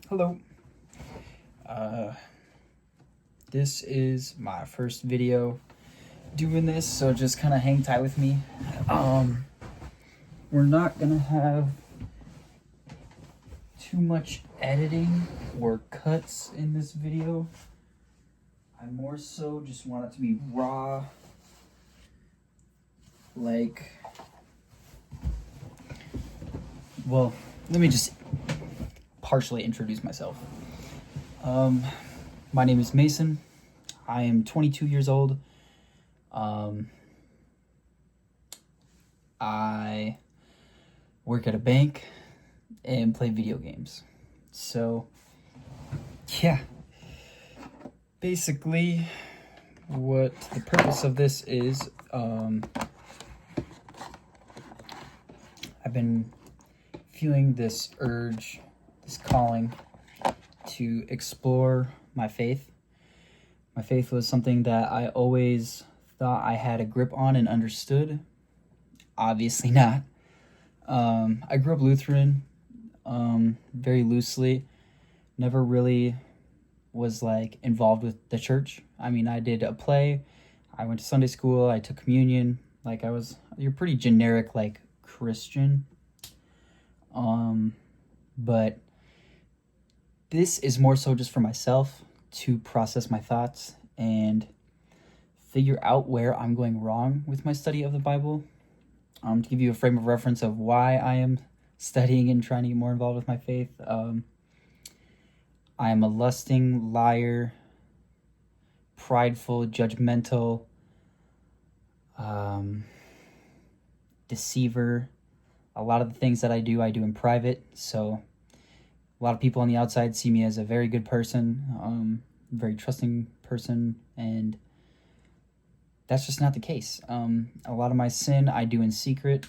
Hello. Uh, this is my first video doing this, so just kind of hang tight with me. We're not gonna have too much editing or cuts in this video. I more so just want it to be raw, like, well, let me just partially introduce myself. My name is Mason. I am 22 years old. I work at a bank and play video games. So, yeah. Basically, what the purpose of this is, I've been feeling this urge, this calling to explore my faith. My faith was something that I always thought I had a grip on and understood. Obviously not. I grew up Lutheran, very loosely. Never really was like involved with the church. I mean, I did a play. I went to Sunday school. I took communion. You're pretty generic, like Christian. But this is more so just for myself to process my thoughts and figure out where I'm going wrong with my study of the Bible. To give you a frame of reference of why I am studying and trying to get more involved with my faith. I am a lusting, liar, prideful, judgmental, deceiver. A lot of the things that I do in private. So a lot of people on the outside see me as a very good person, very trusting person, and that's just not the case. A lot of my sin I do in secret.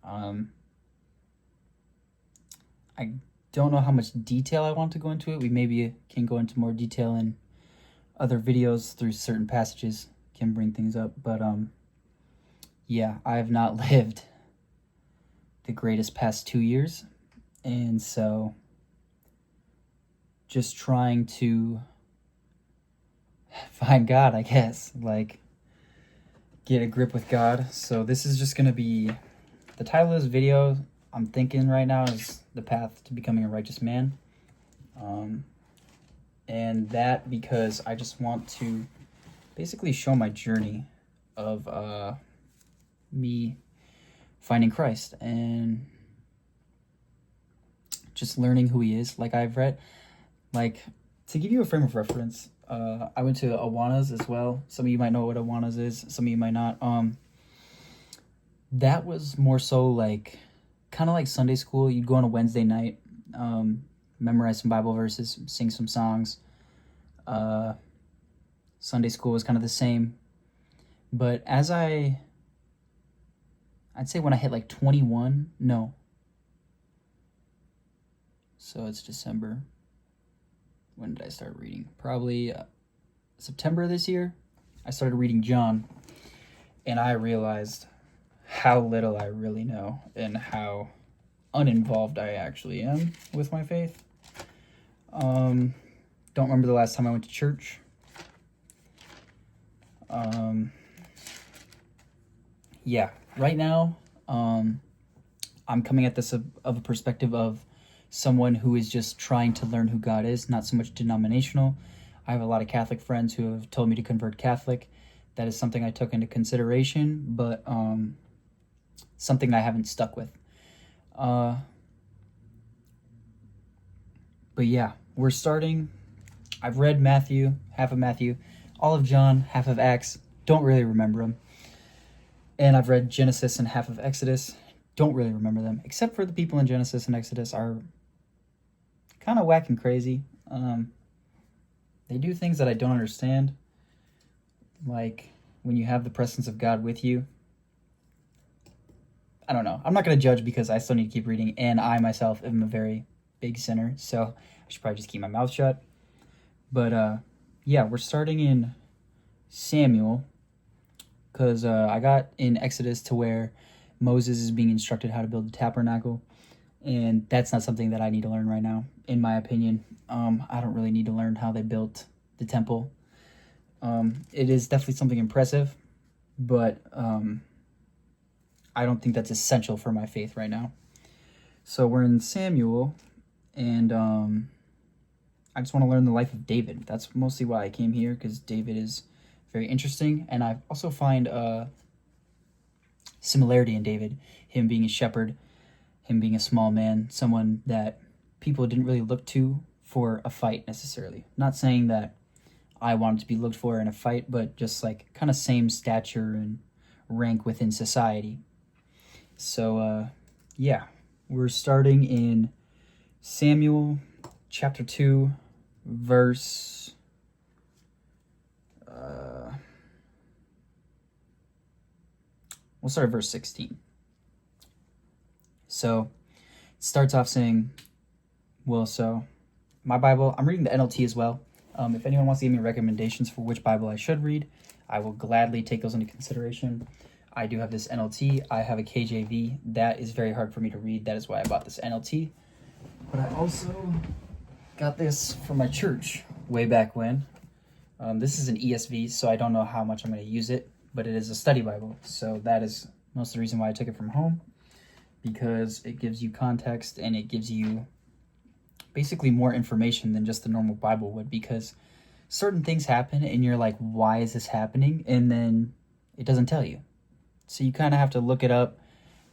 I don't know how much detail I want to go into it. We maybe can go into more detail in other videos through certain passages, can bring things up. But yeah, I have not lived the greatest past 2 years. And so just trying to find God, I guess, like get a grip with God. So this is just going to be, the title of this video I'm thinking right now is The Path to Becoming a Righteous Man. And that because I just want to basically show my journey of me finding Christ and just learning who he is. Like I've read, like to give you a frame of reference, I went to Awanas as well. Some of you might know what Awanas is. Some of you might not. That was more so like, kind of like Sunday school. You'd go on a Wednesday night, memorize some Bible verses, sing some songs. Sunday school was kind of the same. But as I'd say when I hit like 21, no. So it's December. When did I start reading? Probably September this year. I started reading John, and I realized how little I really know and how uninvolved I actually am with my faith. Don't remember the last time I went to church. Yeah, right now, I'm coming at this of a perspective of someone who is just trying to learn who God is, not so much denominational. I have a lot of Catholic friends who have told me to convert Catholic. That is something I took into consideration, but something I haven't stuck with. But yeah, we're starting. I've read Matthew, half of Matthew, all of John, half of Acts. Don't really remember them. And I've read Genesis and half of Exodus. Don't really remember them, except for the people in Genesis and Exodus are kind of whack and crazy. They do things that I don't understand. Like when you have the presence of God with you. I don't know. I'm not going to judge because I still need to keep reading. And I myself am a very big sinner. So I should probably just keep my mouth shut. But yeah, we're starting in Samuel. Because I got in Exodus to where Moses is being instructed how to build a tabernacle. And that's not something that I need to learn right now, in my opinion. I don't really need to learn how they built the temple. It is definitely something impressive, but I don't think that's essential for my faith right now. So we're in Samuel, and I just want to learn the life of David. That's mostly why I came here, because David is very interesting, and I also find a similarity in David, him being a shepherd, him being a small man, someone that people didn't really look to for a fight necessarily. Not saying that I wanted to be looked for in a fight, but just like kind of same stature and rank within society. So, yeah, we're starting in Samuel chapter 2, verse... we'll start at verse 16. So, it starts off saying, so my Bible, I'm reading the NLT as well. If anyone wants to give me recommendations for which Bible I should read, I will gladly take those into consideration. I do have this NLT. I have a KJV. That is very hard for me to read. That is why I bought this NLT. But I also got this from my church way back when. This is an ESV, so I don't know how much I'm going to use it, but it is a study Bible. So that is most of the reason why I took it from home, because it gives you context and it gives you basically more information than just the normal Bible would, because certain things happen and you're like, why is this happening? And then it doesn't tell you. So you kind of have to look it up,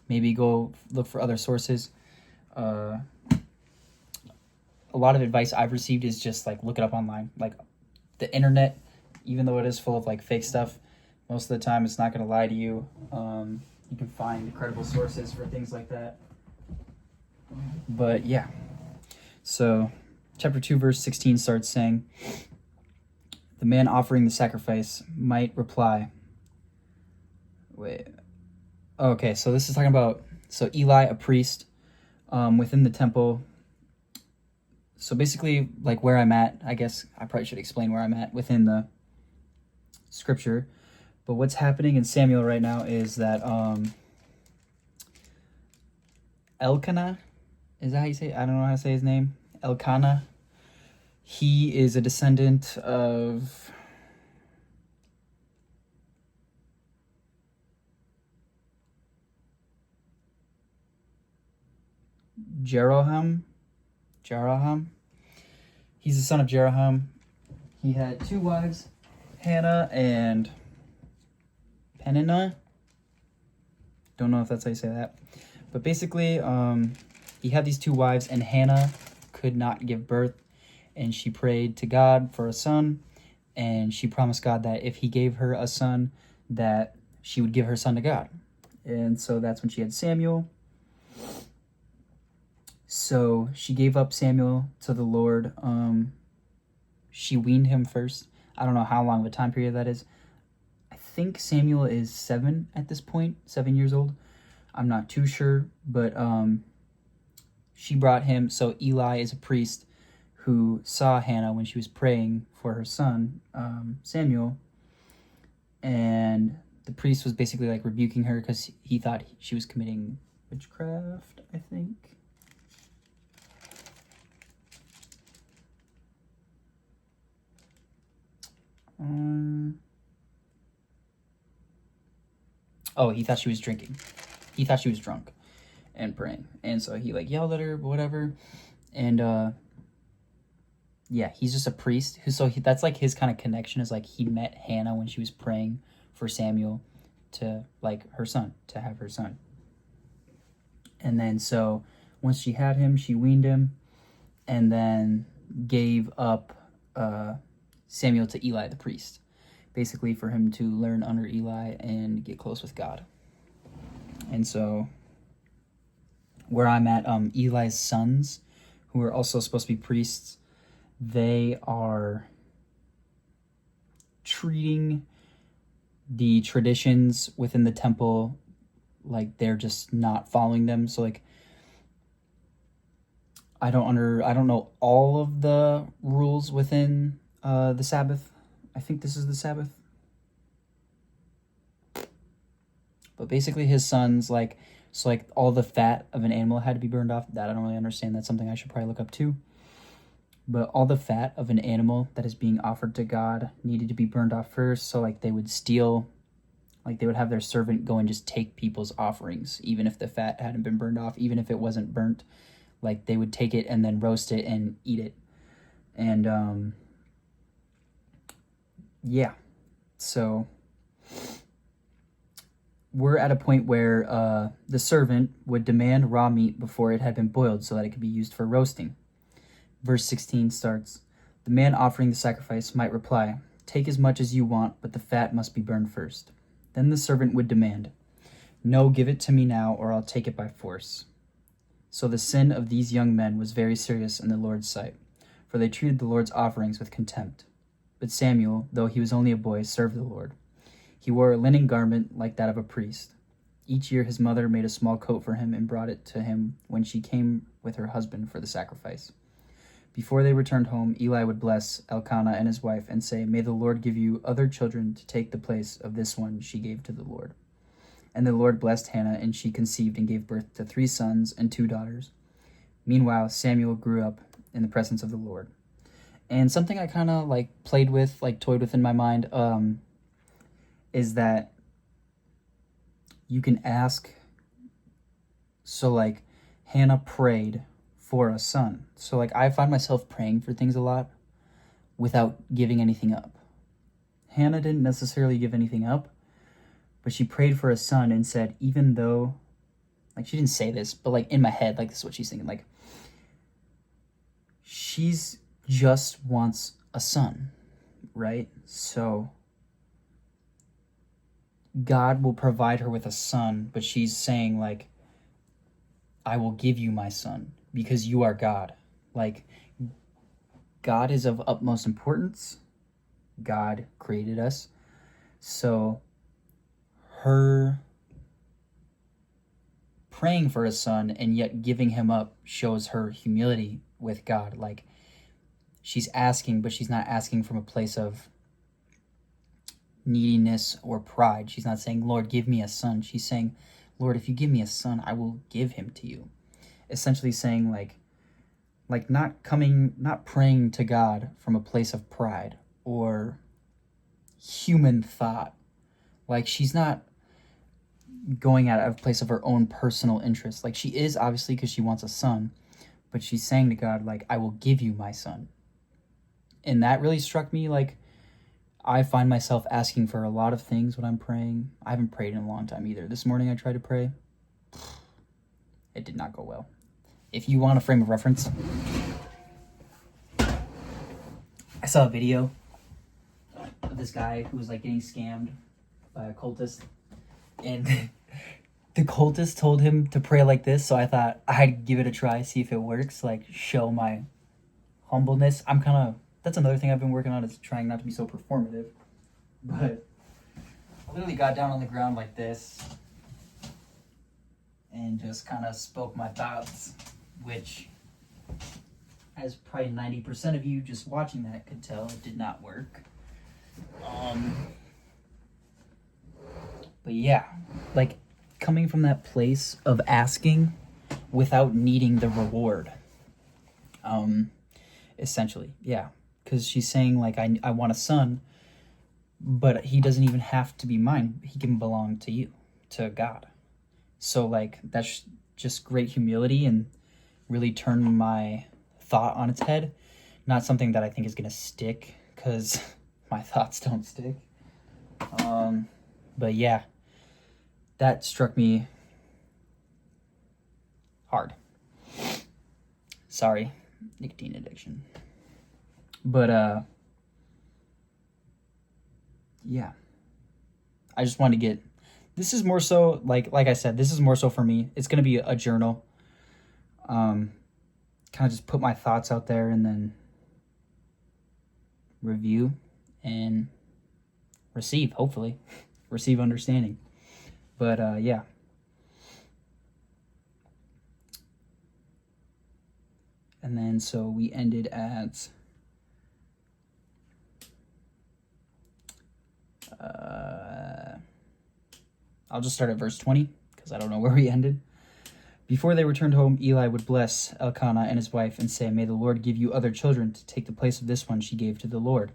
maybe go look for other sources. A lot of advice I've received is just like look it up online. Like the internet, even though it is full of like fake stuff, most of the time it's not going to lie to you. You can find credible sources for things like that. But yeah. So chapter 2 verse 16 starts saying, the man offering the sacrifice might reply. Okay, so this is talking about, so Eli, a priest within the temple. So basically, like where I'm at, I guess I probably should explain where I'm at within the scripture. But what's happening in Samuel right now is that Elkanah, is that how you say it? I don't know how to say his name. Elkanah. He is a descendant of Jeroham. He's the son of Jeroham. He had two wives, Hannah and Peninnah. Don't know if that's how you say that. But basically, he had these two wives, and Hannah could not give birth. And she prayed to God for a son. And she promised God that if he gave her a son, that she would give her son to God. And so that's when she had Samuel. So she gave up Samuel to the Lord. She weaned him first. I don't know how long of a time period that is. I think Samuel is 7 at this point, 7 years old. I'm not too sure, but she brought him. So Eli is a priest who saw Hannah when she was praying for her son, Samuel. And the priest was basically like rebuking her because he thought she was committing witchcraft, I think. He thought she was drinking. He thought she was drunk and praying. And so he like yelled at her, whatever. And yeah, he's just a priest. That's like his kind of connection, is like he met Hannah when she was praying for Samuel to like her son, to have her son. And then so once she had him, she weaned him and then gave up Samuel to Eli the priest, basically for him to learn under Eli and get close with God. And so where I'm at, Eli's sons, who are also supposed to be priests, they are treating the traditions within the temple like they're just not following them. So like I don't know all of the rules within the Sabbath. I think this is the Sabbath. But basically his sons, like, So like all the fat of an animal had to be burned off. That I don't really understand. That's something I should probably look up too. But all the fat of an animal that is being offered to God needed to be burned off first. So like they would steal, like they would have their servant go and just take people's offerings, even if the fat hadn't been burned off, even if it wasn't burnt. Like they would take it and then roast it and eat it. And yeah, so we're at a point where the servant would demand raw meat before it had been boiled so that it could be used for roasting. Verse 16 starts, "The man offering the sacrifice might reply, 'Take as much as you want, but the fat must be burned first.' Then the servant would demand, 'No, give it to me now, or I'll take it by force.' So the sin of these young men was very serious in the Lord's sight, for they treated the Lord's offerings with contempt. But Samuel, though he was only a boy, served the Lord. He wore a linen garment like that of a priest. Each year his mother made a small coat for him and brought it to him when she came with her husband for the sacrifice. Before they returned home, Eli would bless Elkanah and his wife and say, 'May the Lord give you other children to take the place of this one she gave to the Lord.' And the Lord blessed Hannah, and she conceived and gave birth to 3 sons and 2 daughters. Meanwhile, Samuel grew up in the presence of the Lord." And something I kind of like played with, like toyed with in my mind, is that you can ask. So like Hannah prayed for a son. So like I find myself praying for things a lot without giving anything up. Hannah didn't necessarily give anything up, but she prayed for a son and said, even though, like she didn't say this, but like in my head, like this is what she's thinking, like she's just wants a son, right? So God will provide her with a son, but she's saying like, I will give you my son because you are God. Like God is of utmost importance. God created us. So her praying for a son and yet giving him up shows her humility with God. Like she's asking, but she's not asking from a place of neediness or pride. She's not saying, "Lord, give me a son." She's saying, "Lord, if you give me a son, I will give him to you." Essentially saying like not praying to God from a place of pride or human thought. Like she's not going out of a place of her own personal interest. Like she is obviously because she wants a son, but she's saying to God, like, "I will give you my son." And that really struck me. Like I find myself asking for a lot of things when I'm praying. I haven't prayed in a long time either. This morning I tried to pray. It did not go well. If you want a frame of reference, I saw a video of this guy who was like getting scammed by a cultist, and the cultist told him to pray like this, so I thought I'd give it a try, see if it works, like show my humbleness. That's another thing I've been working on, is trying not to be so performative. But I literally got down on the ground like this and just kind of spoke my thoughts, which, as probably 90% of you just watching that could tell, it did not work. But yeah, like coming from that place of asking without needing the reward. Essentially, yeah. Because she's saying, like, I want a son, but he doesn't even have to be mine. He can belong to you, to God. So, like, that's just great humility and really turned my thought on its head. Not something that I think is going to stick, because my thoughts don't stick. But yeah, that struck me hard. Sorry, nicotine addiction. But yeah, I just wanted to get, this is more so like I said, this is more so for me. It's gonna be a journal. Kind of just put my thoughts out there and then review and receive, hopefully receive understanding. But yeah. And then so we ended at I'll just start at verse 20 because I don't know where we ended. Before they returned home, Eli would bless Elkanah and his wife and say, "May the Lord give you other children to take the place of this one she gave to the Lord."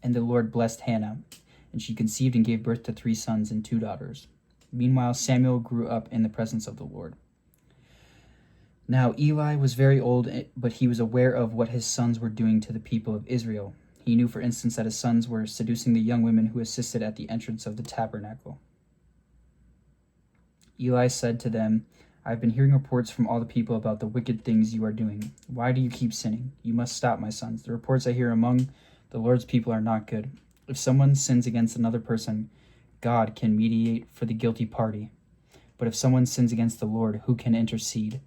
And the Lord blessed Hannah, and she conceived and gave birth to 3 sons and 2 daughters. Meanwhile, Samuel grew up in the presence of the Lord. Now Eli was very old, but he was aware of what his sons were doing to the people of Israel. He knew, for instance, that his sons were seducing the young women who assisted at the entrance of the tabernacle. Eli said to them, "I've been hearing reports from all the people about the wicked things you are doing. Why do you keep sinning? You must stop, my sons. The reports I hear among the Lord's people are not good. If someone sins against another person, God can mediate for the guilty party. But if someone sins against the Lord, who can intercede?"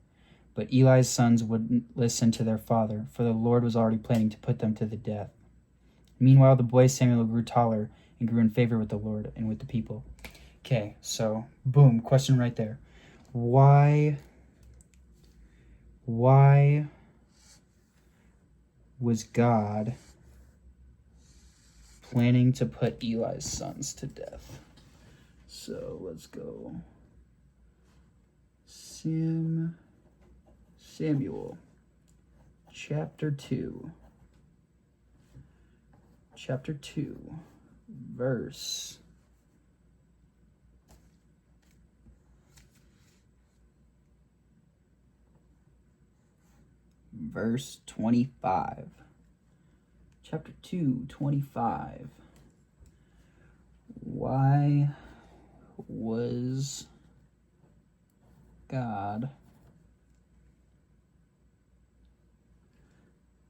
But Eli's sons wouldn't listen to their father, for the Lord was already planning to put them to the death. Meanwhile, the boy Samuel grew taller and grew in favor with the Lord and with the people. Okay, so boom, question right there. Why was God planning to put Eli's sons to death? So let's go. Samuel, chapter 2, verse 25. Chapter 2, 25. Why was God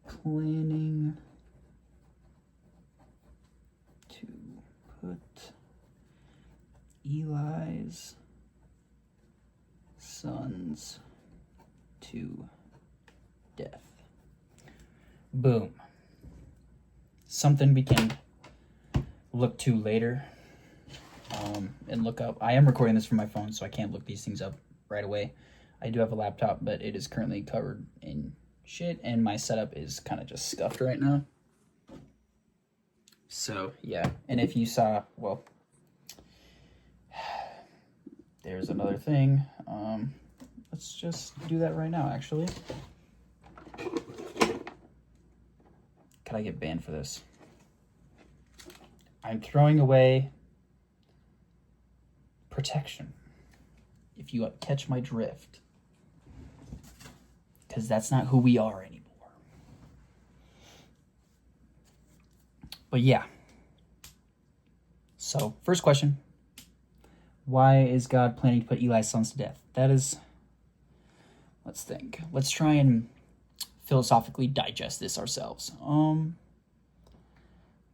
planning to put Eli's sons to death? Boom. Something we can look to later and look up. I am recording this from my phone, so I can't look these things up right away. I do have a laptop, but it is currently covered in shit, and my setup is kind of just scuffed right now. So, yeah. And if you saw, well, there's another thing. Let's just do that right now, actually. Could I get banned for this? I'm throwing away protection, if you catch my drift, because that's not who we are anymore. But yeah, so first question, why is God planning to put Eli's sons to death? That is, let's think, let's try and philosophically digest this ourselves.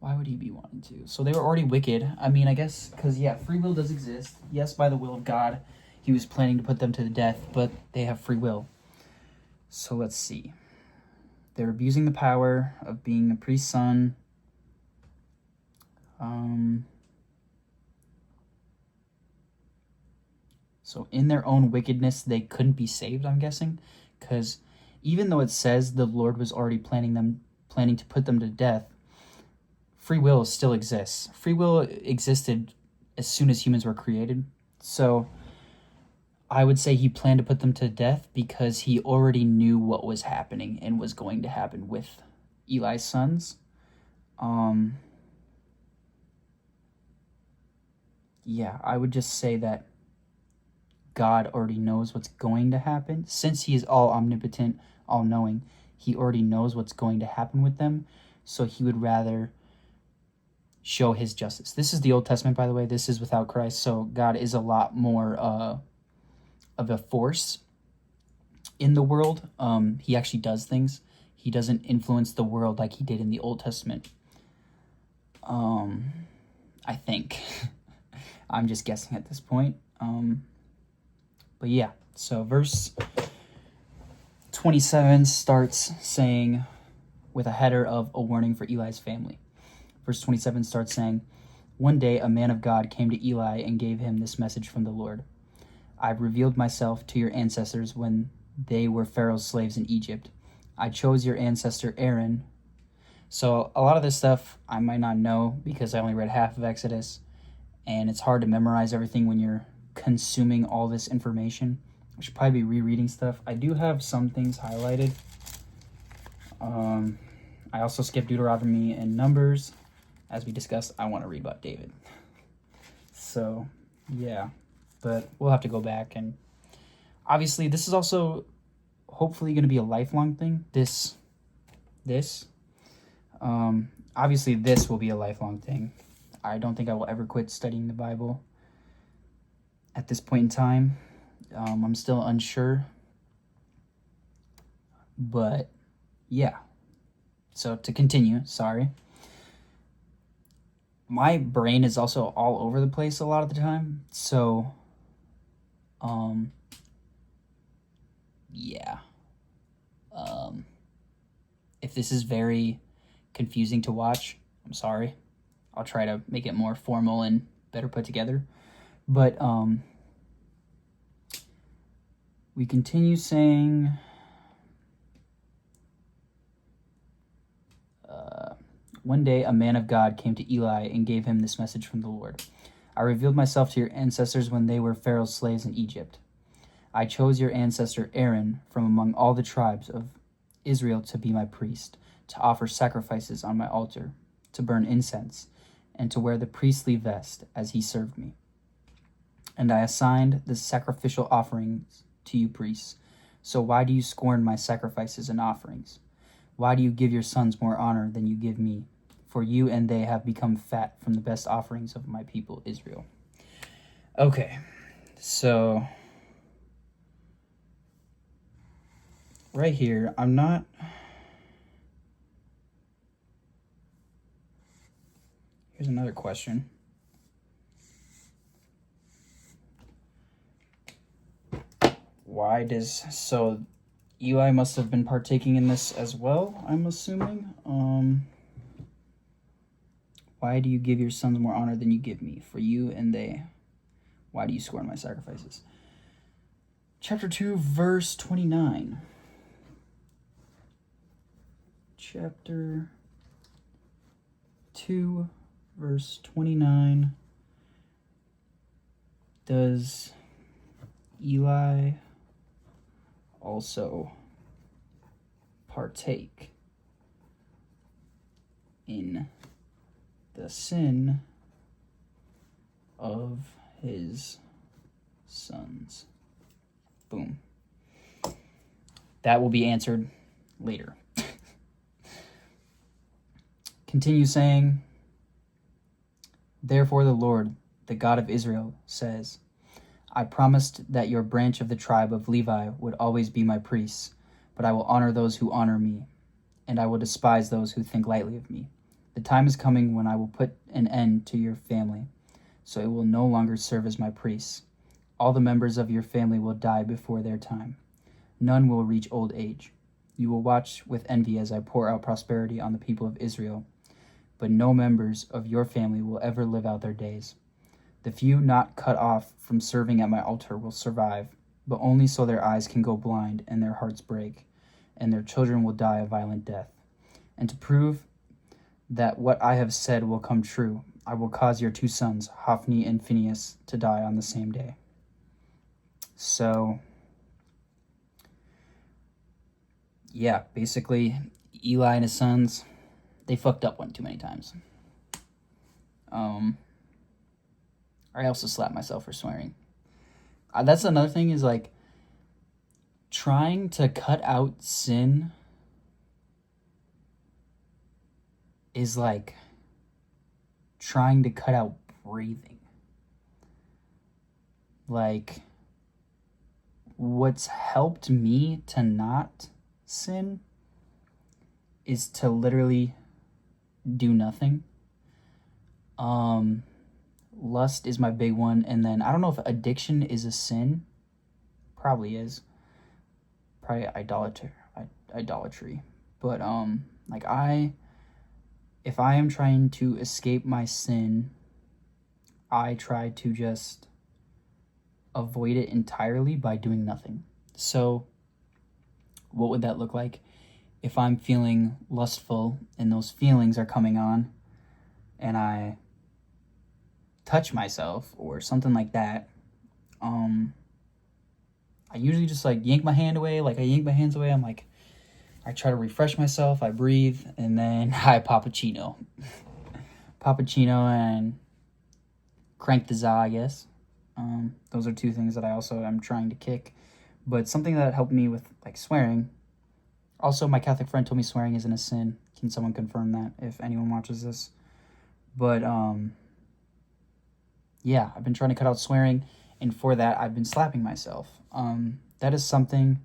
Why would he be wanting to? So they were already wicked. I mean, I guess, because, yeah, free will does exist. Yes, by the will of God, he was planning to put them to the death, but they have free will. So let's see. They're abusing the power of being a priest's son. So in their own wickedness, they couldn't be saved, I'm guessing. Because even though it says the Lord was already planning to put them to death, free will still exists. Free will existed as soon as humans were created. So I would say he planned to put them to death because he already knew what was happening and was going to happen with Eli's sons. Yeah, I would just say that God already knows what's going to happen. Since he is all omnipotent, all-knowing, he already knows what's going to happen with them. So he would rather show his justice. This is the Old Testament, by the way. This is without Christ. So God is a lot more of a force in the world. He actually does things. He doesn't influence the world like he did in the Old Testament. I think. I'm just guessing at this point. But yeah, so verse 27 starts saying, with a header of a warning for Eli's family. Verse 27 starts saying, "One day a man of God came to Eli and gave him this message from the Lord. I've revealed myself to your ancestors when they were Pharaoh's slaves in Egypt. I chose your ancestor Aaron." So a lot of this stuff I might not know because I only read half of Exodus, and it's hard to memorize everything when you're consuming all this information. I should probably be rereading stuff. I do have some things highlighted. I also skipped Deuteronomy and Numbers. As we discussed, I want to read about David. So, yeah. But we'll have to go back. And obviously, this is also hopefully going to be a lifelong thing. Obviously, this will be a lifelong thing. I don't think I will ever quit studying the Bible at this point in time. I'm still unsure. But, yeah. So, to continue, sorry. My brain is also all over the place a lot of the time. So, yeah. If this is very confusing to watch, I'm sorry. I'll try to make it more formal and better put together. But, we continue saying... One day, a man of God came to Eli and gave him this message from the Lord. I revealed myself to your ancestors when they were Pharaoh's slaves in Egypt. I chose your ancestor Aaron from among all the tribes of Israel to be my priest, to offer sacrifices on my altar, to burn incense, and to wear the priestly vest as he served me. And I assigned the sacrificial offerings to you priests. So why do you scorn my sacrifices and offerings? Why do you give your sons more honor than you give me? For you and they have become fat from the best offerings of my people, Israel. Okay, so right here, here's another question. So Eli must have been partaking in this as well, I'm assuming. Why do you give your sons more honor than you give me? For you and they, why do you scorn my sacrifices? Chapter 2, verse 29. Chapter 2, verse 29. Does Eli also partake in the sin of his sons? Boom. That will be answered later. Continue saying, therefore the Lord, the God of Israel, says, I promised that your branch of the tribe of Levi would always be my priests, but I will honor those who honor me, and I will despise those who think lightly of me. The time is coming when I will put an end to your family, so it will no longer serve as my priests. All the members of your family will die before their time. None will reach old age. You will watch with envy as I pour out prosperity on the people of Israel, but no members of your family will ever live out their days. The few not cut off from serving at my altar will survive, but only so their eyes can go blind and their hearts break, and their children will die a violent death. And to prove that what I have said will come true, I will cause your two sons, Hophni and Phinehas, to die on the same day. So, yeah, basically, Eli and his sons, they fucked up one too many times. I also slapped myself for swearing. That's another thing, is like trying to cut out sin is like trying to cut out breathing. Like, what's helped me to not sin is to literally do nothing. Lust is my big one, and then I don't know if addiction is a sin. Probably is. Probably idolatry. But like if I am trying to escape my sin, I try to just avoid it entirely by doing nothing. So what would that look like? If I'm feeling lustful and those feelings are coming on and I touch myself or something like that, I I usually just like yank my hand away. Like I yank my hands away. I'm like, I try to refresh myself. I breathe, and then I Pappuccino. Pappuccino and crank the za, I guess. Those are two things that I also am trying to kick. But something that helped me with like swearing. Also, my Catholic friend told me swearing isn't a sin. Can someone confirm that if anyone watches this? But yeah, I've been trying to cut out swearing, and for that, I've been slapping myself. That is something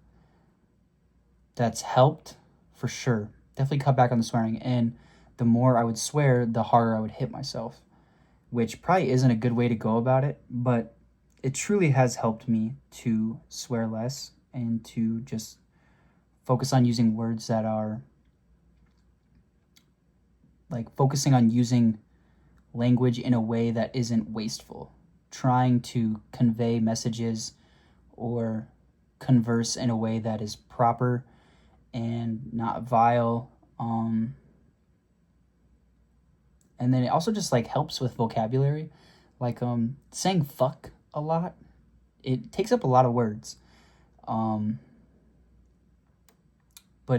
that's helped for sure. Definitely cut back on the swearing, and the more I would swear, the harder I would hit myself, which probably isn't a good way to go about it, but it truly has helped me to swear less and to just focus on using words that are like focusing on using language in a way that isn't wasteful, trying to convey messages or converse in a way that is proper and not vile. And then it also just like helps with vocabulary, like saying fuck a lot. It takes up a lot of words, but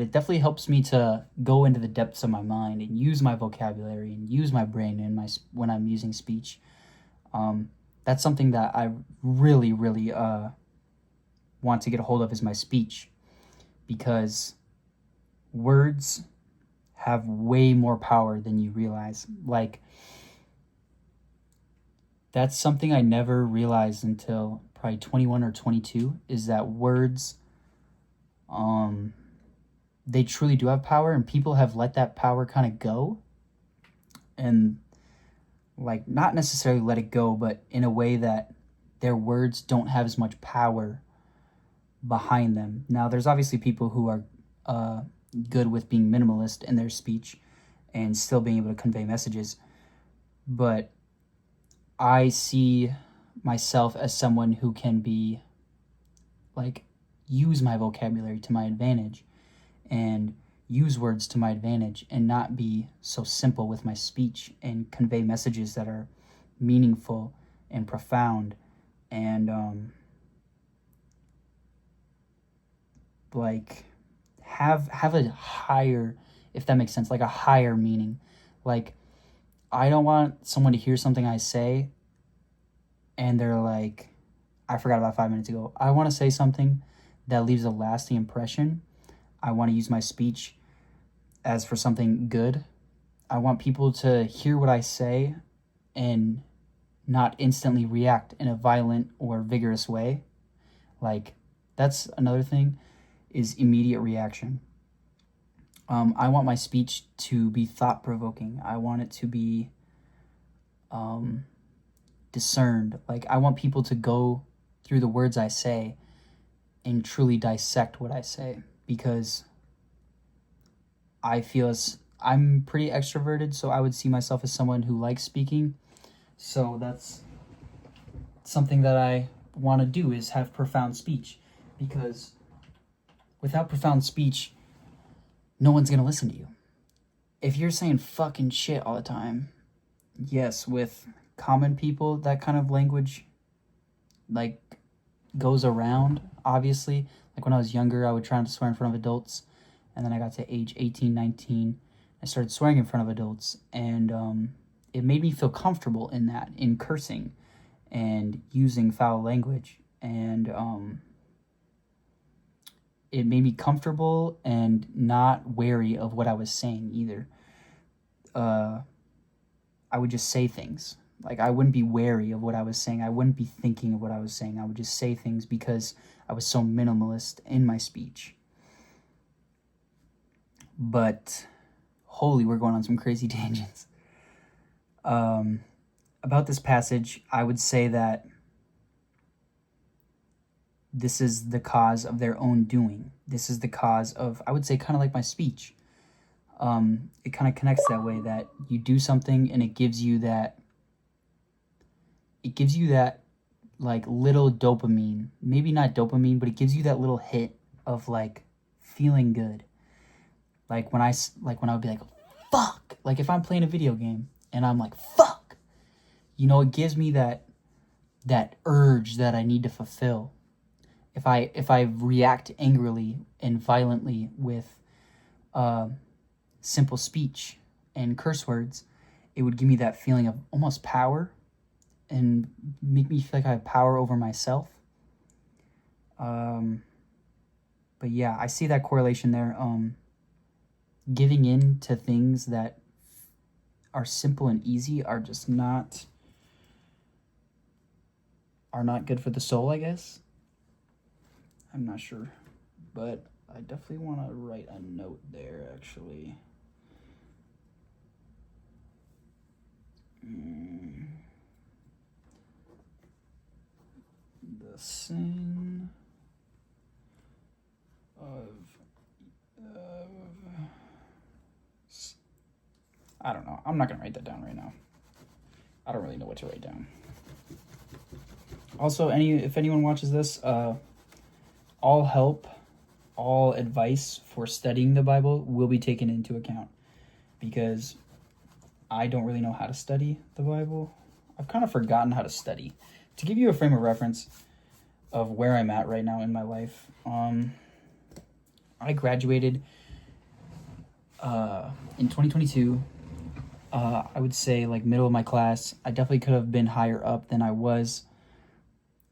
it definitely helps me to go into the depths of my mind and use my vocabulary and use my brain in when I'm using speech. That's something that I really want to get a hold of, is my speech, because words have way more power than you realize. Like, that's something I never realized until probably 21 or 22, is that words, they truly do have power, and people have let that power kind of go, and like not necessarily let it go, but in a way that their words don't have as much power behind them. Now, there's obviously people who are good with being minimalist in their speech and still being able to convey messages, but I see myself as someone who can be like use my vocabulary to my advantage and use words to my advantage and not be so simple with my speech and convey messages that are meaningful and profound and like have a higher, if that makes sense, like a higher meaning. Like, I don't want someone to hear something I say and they're like, I forgot about 5 minutes ago. I want to say something that leaves a lasting impression. I want to use my speech as for something good. I want people to hear what I say and not instantly react in a violent or vigorous way. Like, that's another thing, is immediate reaction. I want my speech to be thought-provoking. I want it to be discerned. Like, I want people to go through the words I say and truly dissect what I say, because I feel I'm pretty extroverted, so I would see myself as someone who likes speaking. So that's something that I want to do, is have profound speech, because without profound speech, no one's going to listen to you. If you're saying fucking shit all the time, yes, with common people, that kind of language, like, goes around, obviously. Like, when I was younger, I would try not to swear in front of adults, and then I got to age 18, 19, I started swearing in front of adults, and it made me feel comfortable in that, in cursing and using foul language, and it made me comfortable and not wary of what I was saying either. I would just say things. Like, I wouldn't be wary of what I was saying. I wouldn't be thinking of what I was saying. I would just say things because I was so minimalist in my speech. But, holy, we're going on some crazy tangents. About this passage, I would say that this is the cause of their own doing. This is the cause of, I would say, kind of like my speech. It kind of connects that way, that you do something and it gives you that like little dopamine. Maybe not dopamine, but it gives you that little hit of like feeling good. Like when I would be like, fuck. Like, if I'm playing a video game and I'm like, fuck, it gives me that urge that I need to fulfill. if I react angrily and violently with simple speech and curse words, it would give me that feeling of almost power and make me feel like I have power over myself. But yeah, I see that correlation there. Giving in to things that are simple and easy are just not good for the soul, I guess. I'm not sure, but I definitely want to write a note there, actually. The sin of I don't know. I'm not gonna write that down right now. I don't really know what to write down. Also, if anyone watches this, all help, all advice for studying the Bible will be taken into account, because I don't really know how to study the Bible. I've kind of forgotten how to study. To give you a frame of reference of where I'm at right now in my life, I graduated in 2022. I would say like middle of my class. I definitely could have been higher up than I was.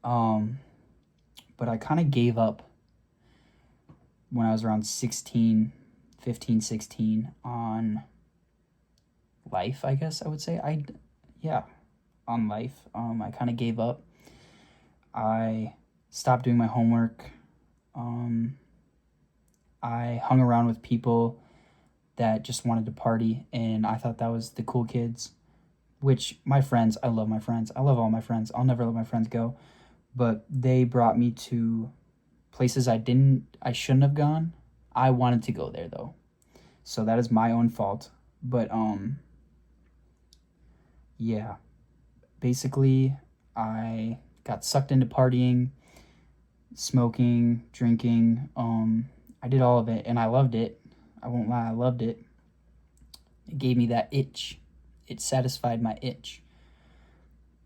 But I kind of gave up when I was around 16 on life, I guess I would say. On life. I kind of gave up. I stopped doing my homework. I hung around with people that just wanted to party, and I thought that was the cool kids, which my friends, I love my friends. I love all my friends. I'll never let my friends go. But they brought me to places I shouldn't have gone. I wanted to go there though. So that is my own fault. But yeah. Basically, I got sucked into partying, smoking, drinking. I did all of it, and I loved it. I won't lie, I loved it. It gave me that itch. It satisfied my itch.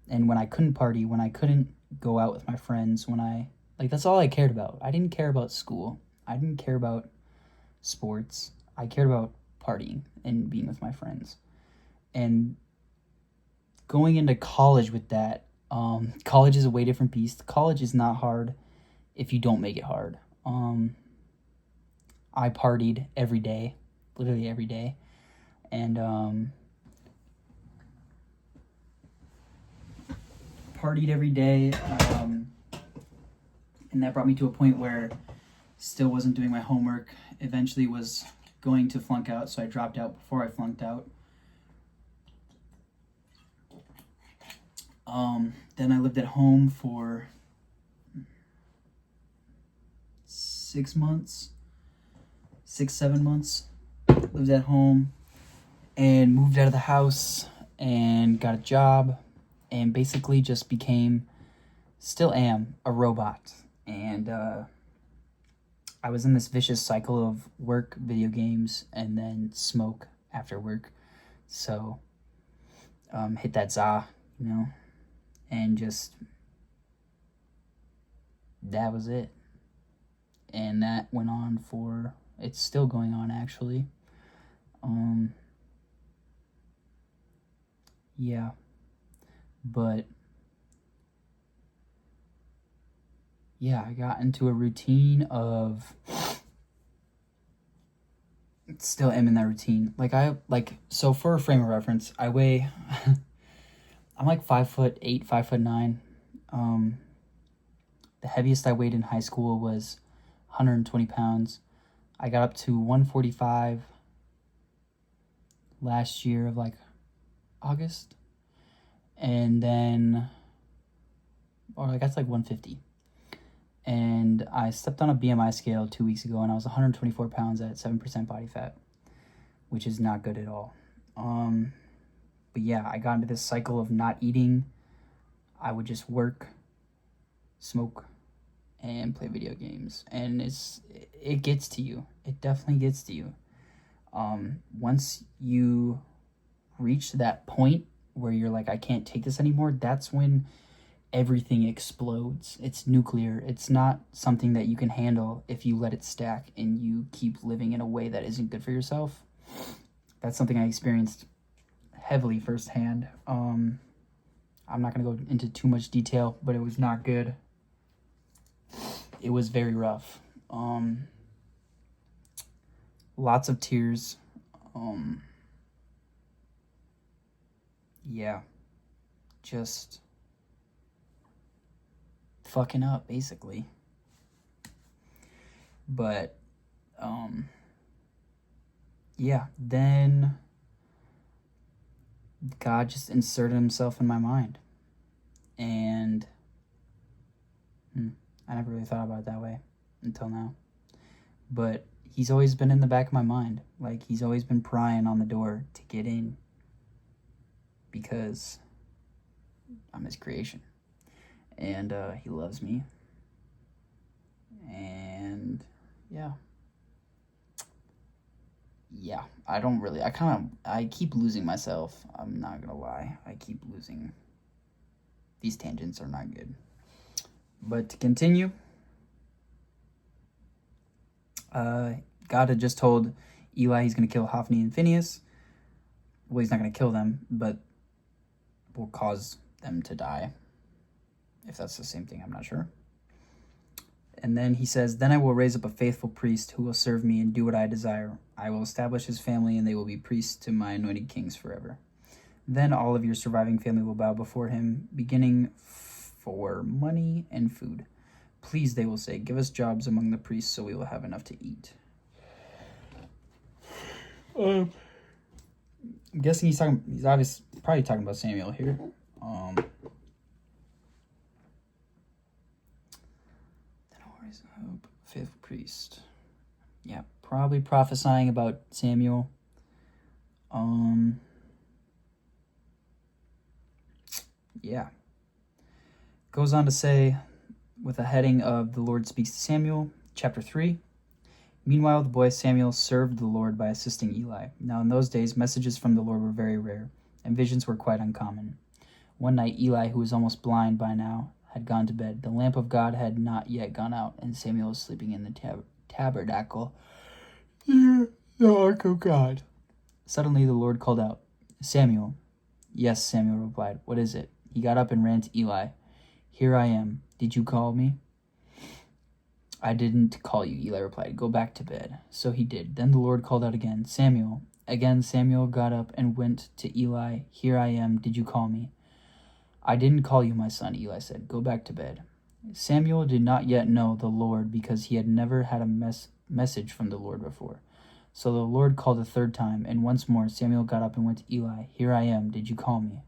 And when I couldn't party, when I couldn't go out with my friends, that's all I cared about. I didn't care about school. I didn't care about sports. I cared about partying and being with my friends. And going into college with that, college is a way different beast. College is not hard if you don't make it hard. I partied every day, literally every day. And partied every day. And that brought me to a point where still wasn't doing my homework. Eventually was going to flunk out, so I dropped out before I flunked out. Then I lived at home for 7 months. Lived at home and moved out of the house and got a job and basically just still am a robot. And I was in this vicious cycle of work, video games, and then smoke after work. So hit that za, and just that was it. And that went on it's still going on actually. Yeah. But yeah, I got into a routine of still am in that routine. So for a frame of reference, I weigh I'm like 5'8", 5'9". The heaviest I weighed in high school was 120 pounds. I got up to 145 last year of August. And then, I guess 150. And I stepped on a BMI scale 2 weeks ago, and I was 124 pounds at 7% body fat, which is not good at all. But yeah, I got into this cycle of not eating. I would just work, smoke, and play video games. And it gets to you. It definitely gets to you. Once you reach that point where you're like, I can't take this anymore, that's when everything explodes. It's nuclear. It's not something that you can handle if you let it stack and you keep living in a way that isn't good for yourself. That's something I experienced heavily firsthand. I'm not going to go into too much detail, but it was not good. It was very rough. Lots of tears. Yeah. Just fucking up, basically. But, yeah, then God just inserted himself in my mind. And I never really thought about it that way until now. But he's always been in the back of my mind. Like, he's always been prying on the door to get in. Because I'm his creation. And he loves me. And yeah. Yeah, I keep losing myself. I'm not gonna lie. I keep losing. These tangents are not good. But to continue, God had just told Eli he's gonna kill Hophni and Phinehas. Well, he's not gonna kill them, but will cause them to die. If that's the same thing, I'm not sure. And then he says, "Then I will raise up a faithful priest who will serve me and do what I desire. I will establish his family, and they will be priests to my anointed kings forever. Then all of your surviving family will bow before him, beginning for money and food. Please," they will say, "give us jobs among the priests so we will have enough to eat." I'm guessing he's probably talking about Samuel here. Faithful priest. Yeah, probably prophesying about Samuel. Yeah. Goes on to say, with a heading of "The Lord Speaks to Samuel," chapter 3. "Meanwhile, the boy Samuel served the Lord by assisting Eli. Now in those days, messages from the Lord were very rare, and visions were quite uncommon. One night, Eli, who was almost blind by now, had gone to bed. The lamp of God had not yet gone out, and Samuel was sleeping in the tabernacle near the ark of God. Suddenly the Lord called out, 'Samuel.' 'Yes,' Samuel replied. 'What is it?' He got up and ran to Eli. 'Here I am. Did you call me?' 'I didn't call you,' Eli replied. 'Go back to bed.' So he did. Then the Lord called out again, 'Samuel.' Again Samuel got up and went to Eli. 'Here I am. Did you call me?' 'I didn't call you, my son,' Eli said. 'Go back to bed.' Samuel did not yet know the Lord because he had never had a message from the Lord before. So the Lord called a third time, and once more Samuel got up and went to Eli. 'Here I am. Did you call me?'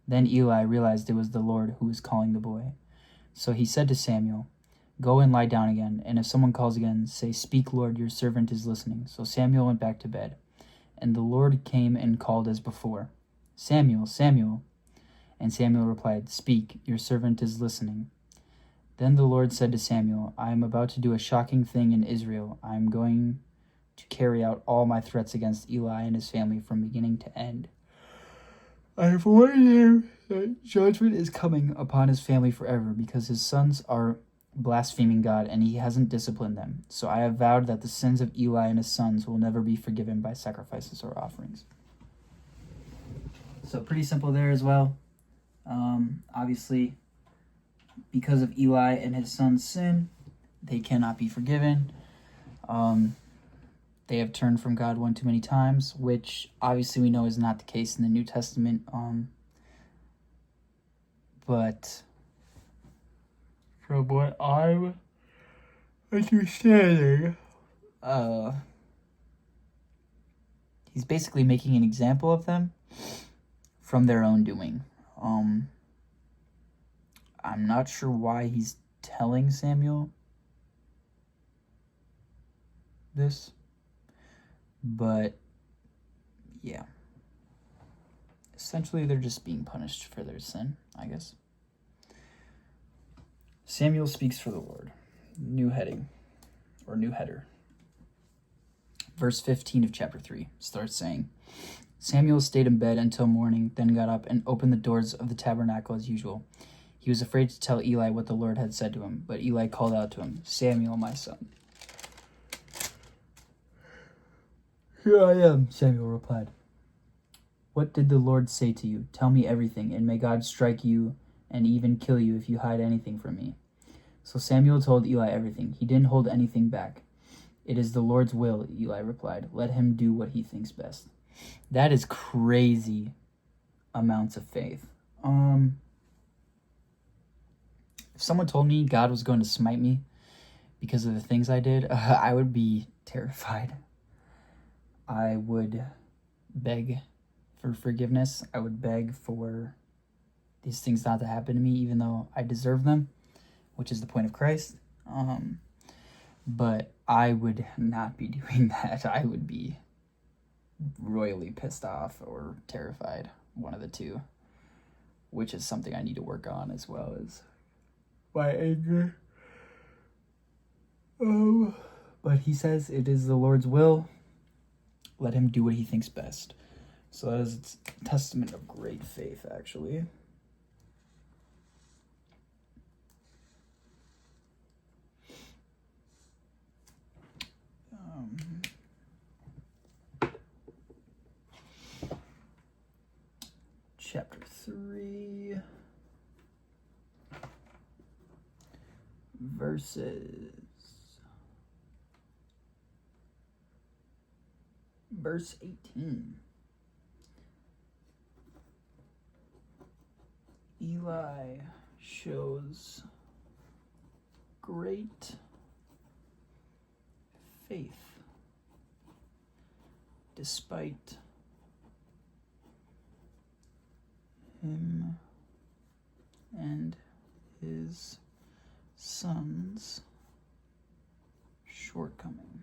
Then Eli realized it was the Lord who was calling the boy. So he said to Samuel, 'Go and lie down again, and if someone calls again, say, "Speak, Lord, your servant is listening." So Samuel went back to bed. And the Lord came and called as before, 'Samuel, Samuel.' And Samuel replied, 'Speak, your servant is listening.' Then the Lord said to Samuel, 'I am about to do a shocking thing in Israel. I am going to carry out all my threats against Eli and his family from beginning to end. I have warned him that judgment is coming upon his family forever because his sons are blaspheming God and he hasn't disciplined them. So I have vowed that the sins of Eli and his sons will never be forgiven by sacrifices or offerings.'" So pretty simple there as well. Obviously, because of Eli and his son's sin, they cannot be forgiven. They have turned from God one too many times, which obviously we know is not the case in the New Testament. But from what I'm understanding, he's basically making an example of them from their own doing. I'm not sure why he's telling Samuel this, but yeah. Essentially, they're just being punished for their sin, I guess. Samuel speaks for the Lord. New heading, or new header. Verse 15 of chapter 3 starts saying, "Samuel stayed in bed until morning, then got up and opened the doors of the tabernacle as usual. He He was afraid to tell Eli what the Lord had said to him, but Eli called out to him, "Samuel, my son." "Here I am," Samuel replied. "What did the Lord say to you? Tell me everything, and may God strike you and even kill you if you hide anything from me." So Samuel told Eli everything. He didn't hold anything back. "It is the Lord's will," Eli replied. "Let him do what he thinks best." That is crazy amounts of faith. If someone told me God was going to smite me because of the things I did, I would be terrified. I would beg for forgiveness. I would beg for these things not to happen to me, even though I deserve them, which is the point of Christ. But I would not be doing that. I would be royally pissed off or terrified, one of the two, which is something I need to work on, as well as my anger. But he says it is the Lord's will. Let him do what he thinks best. So that is a testament of great faith, actually. Chapter 3, verse 18. Eli shows great faith despite him and his son's shortcomings.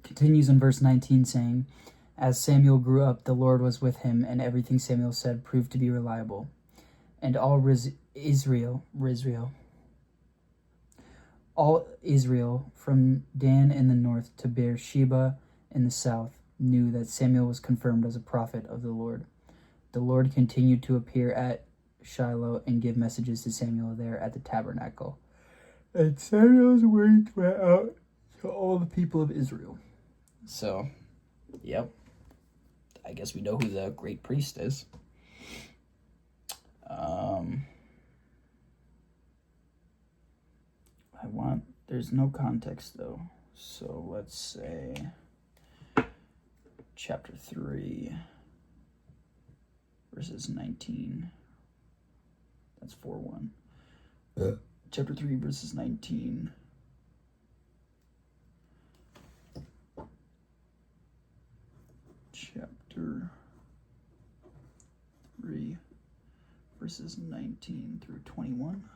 Continues in verse 19 saying, "As Samuel grew up, the Lord was with him, and everything Samuel said proved to be reliable. And all Israel, from Dan in the north to Beersheba in the south, knew that Samuel was confirmed as a prophet of the Lord. The Lord continued to appear at Shiloh and give messages to Samuel there at the tabernacle. And Samuel's words went out to all the people of Israel." So, yep. I guess we know who the great priest is. There's no context though. So let's say chapter 3, verses 19. That's 4:1. Chapter 3, verses 19. Chapter 3, verses 19 through 21.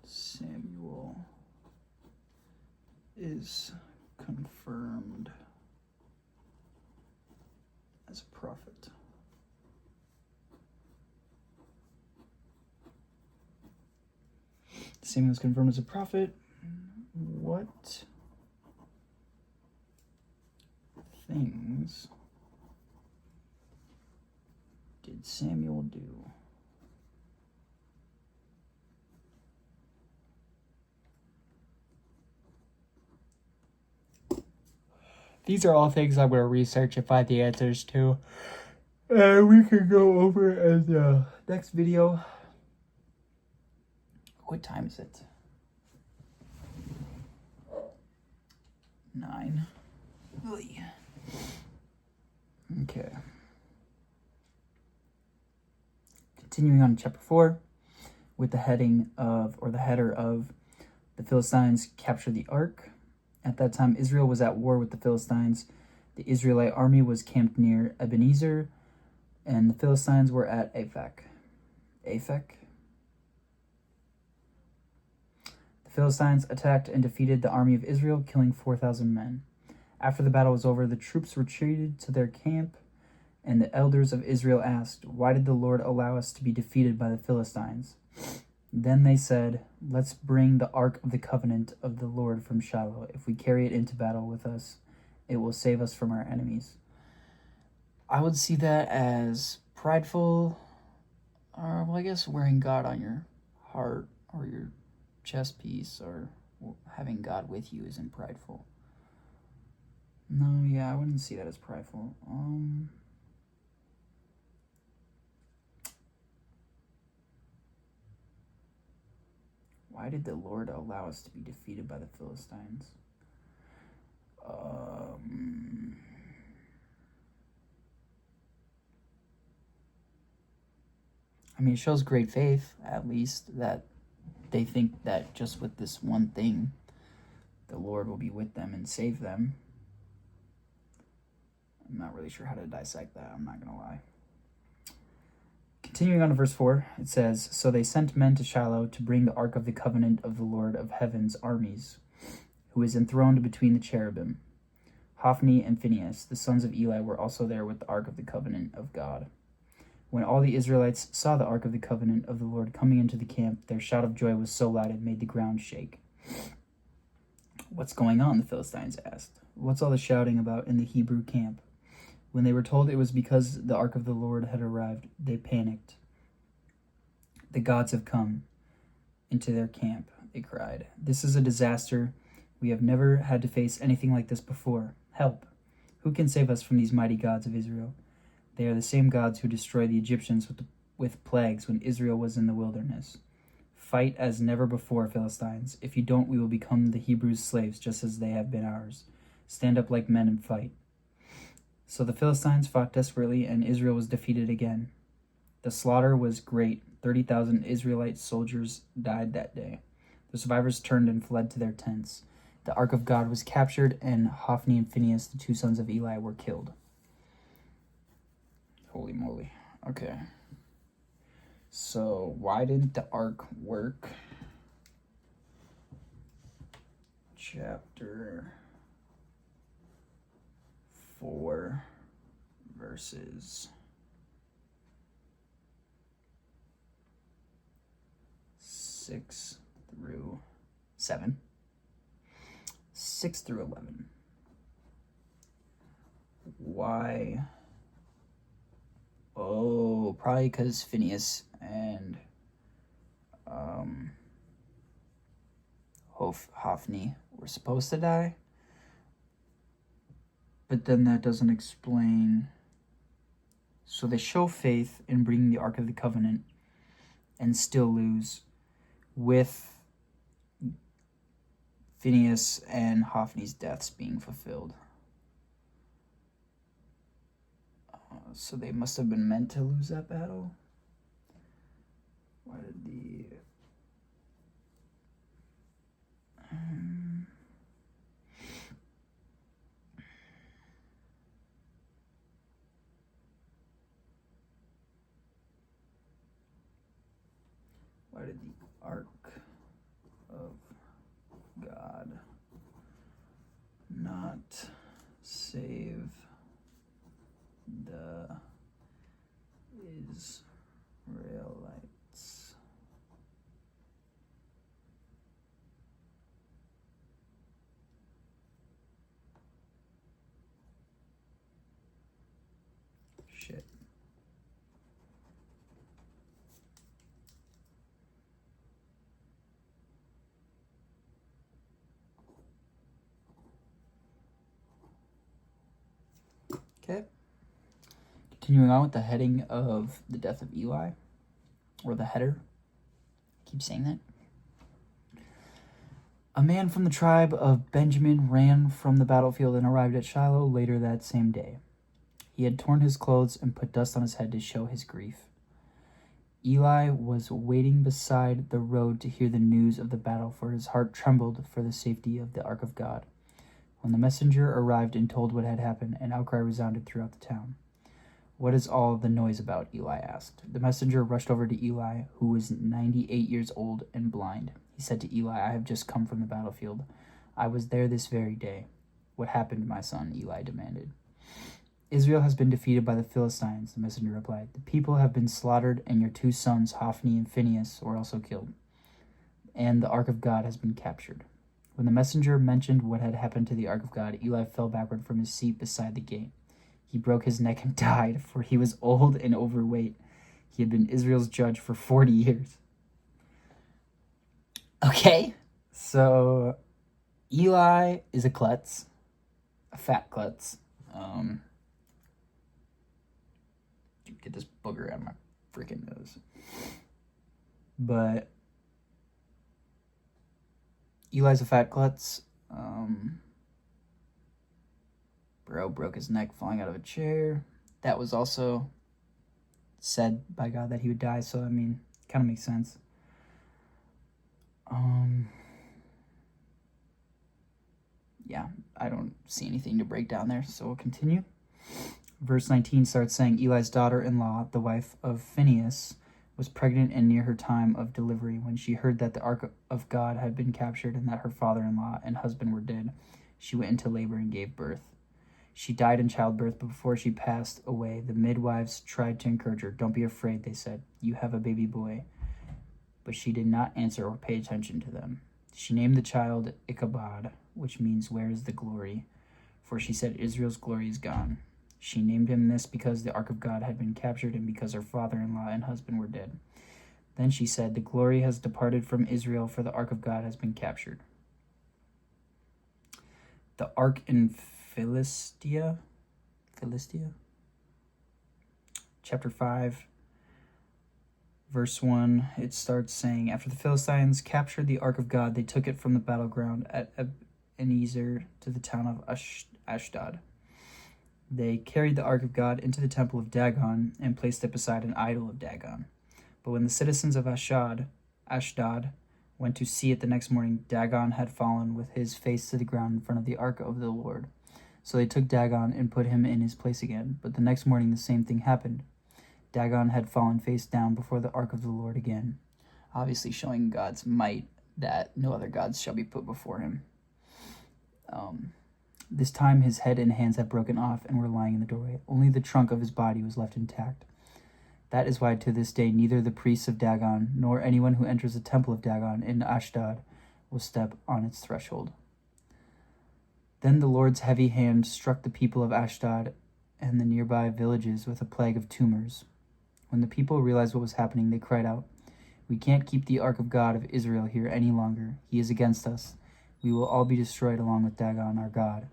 Samuel is confirmed as a prophet. Samuel is confirmed as a prophet. What things did Samuel do? These are all things I'm going to research and find the answers to. And we can go over in the next video. What time is it? 9. Okay. Continuing on to chapter 4, with the heading of, or the header of, the Philistines capture the ark. At that time, Israel was at war with the Philistines. The Israelite army was camped near Ebenezer, and the Philistines were at Aphek. The Philistines attacked and defeated the army of Israel, killing 4,000 men. After the battle was over, the troops retreated to their camp, And the elders of Israel asked, "Why did the Lord allow us to be defeated by the Philistines?" Then they said, "Let's bring the ark of the covenant of the Lord from Shiloh. If we carry it into battle with us, it will save us from our enemies." I would see that as prideful, or well, I guess wearing God on your heart or your chest piece, or having God with you isn't prideful. No, yeah, I wouldn't see that as prideful. Why did the Lord allow us to be defeated by the Philistines? I mean, it shows great faith, at least, that they think that just with this one thing, the Lord will be with them and save them. I'm not really sure how to dissect that, I'm not going to lie. Continuing on to verse 4, it says, "So they sent men to Shiloh to bring the ark of the covenant of the Lord of heaven's armies, who is enthroned between the cherubim. Hophni and Phinehas, the sons of Eli, were also there with the ark of the covenant of God. When all the Israelites saw the ark of the covenant of the Lord coming into the camp, their shout of joy was so loud it made the ground shake." "What's going on?" the Philistines asked. "What's all the shouting about in the Hebrew camp?" When they were told it was because the ark of the Lord had arrived, they panicked. "The gods have come into their camp," they cried. "This is a disaster. We have never had to face anything like this before. Help! Who can save us from these mighty gods of Israel? They are the same gods who destroyed the Egyptians with plagues when Israel was in the wilderness. Fight as never before, Philistines. If you don't, we will become the Hebrews' slaves just as they have been ours. Stand up like men and fight." So the Philistines fought desperately, and Israel was defeated again. The slaughter was great. 30,000 Israelite soldiers died that day. The survivors turned and fled to their tents. The ark of God was captured, and Hophni and Phinehas, the two sons of Eli, were killed. Holy moly. Okay. So why didn't the ark work? Chapter 4, verses 6 through 7. 6 through 11. Why? Oh, probably because Phinehas and Hophni were supposed to die. But then that doesn't explain. So they show faith in bringing the Ark of the Covenant and still lose, with Phinehas and Hophni's deaths being fulfilled. So they must have been meant to lose that battle. Why did the Ark of God not save the Israelites? Shit. Okay. Continuing on with the heading of the death of Eli, or the header. I keep saying that. "A man from the tribe of Benjamin ran from the battlefield and arrived at Shiloh later that same day. He had torn his clothes and put dust on his head to show his grief. Eli was waiting beside the road to hear the news of the battle, for his heart trembled for the safety of the Ark of God. When the messenger arrived and told what had happened, an outcry resounded throughout the town. 'What is all the noise about?' Eli asked. The messenger rushed over to Eli, who was 98 years old and blind. He said to Eli, 'I have just come from the battlefield. I was there this very day.' 'What happened, my son?' Eli demanded. Israel has been defeated by the Philistines, the messenger replied. The people have been slaughtered, and your 2 sons, Hophni and Phinehas, were also killed. And the Ark of God has been captured. When the messenger mentioned what had happened to the Ark of God, Eli fell backward from his seat beside the gate. He broke his neck and died, for he was old and overweight. He had been Israel's judge for 40 years. Okay, so Eli is a klutz, a fat klutz. Get this booger out of my freaking nose. But Eli's a fat klutz. Bro broke his neck falling out of a chair. That was also said by God that he would die, so I mean, kind of makes sense. Yeah, I don't see anything to break down there, so we'll continue. Verse 19 starts saying, Eli's daughter-in-law, the wife of Phinehas, was pregnant and near her time of delivery. When she heard that the Ark of God had been captured and that her father-in-law and husband were dead, she went into labor and gave birth. She died in childbirth, but before she passed away, the midwives tried to encourage her. Don't be afraid, they said. You have a baby boy. But she did not answer or pay attention to them. She named the child Ichabod, which means, where is the glory? For she said, Israel's glory is gone. She named him this because the Ark of God had been captured and because her father-in-law and husband were dead. Then she said, the glory has departed from Israel, for the Ark of God has been captured. The Ark in Philistia? Chapter 5, verse 1, it starts saying, after the Philistines captured the Ark of God, they took it from the battleground at Ebenezer to the town of Ashdod. They carried the Ark of God into the temple of Dagon and placed it beside an idol of Dagon. But when the citizens of Ashdod went to see it the next morning, Dagon had fallen with his face to the ground in front of the Ark of the Lord. So they took Dagon and put him in his place again. But the next morning the same thing happened. Dagon had fallen face down before the Ark of the Lord again, obviously showing God's might that no other gods shall be put before him. This time his head and hands had broken off and were lying in the doorway. Only the trunk of his body was left intact. That is why to this day neither the priests of Dagon nor anyone who enters the temple of Dagon in Ashdod will step on its threshold. Then the Lord's heavy hand struck the people of Ashdod and the nearby villages with a plague of tumors. When the people realized what was happening, they cried out, we can't keep the Ark of God of Israel here any longer. He is against us. We will all be destroyed along with Dagon, our God.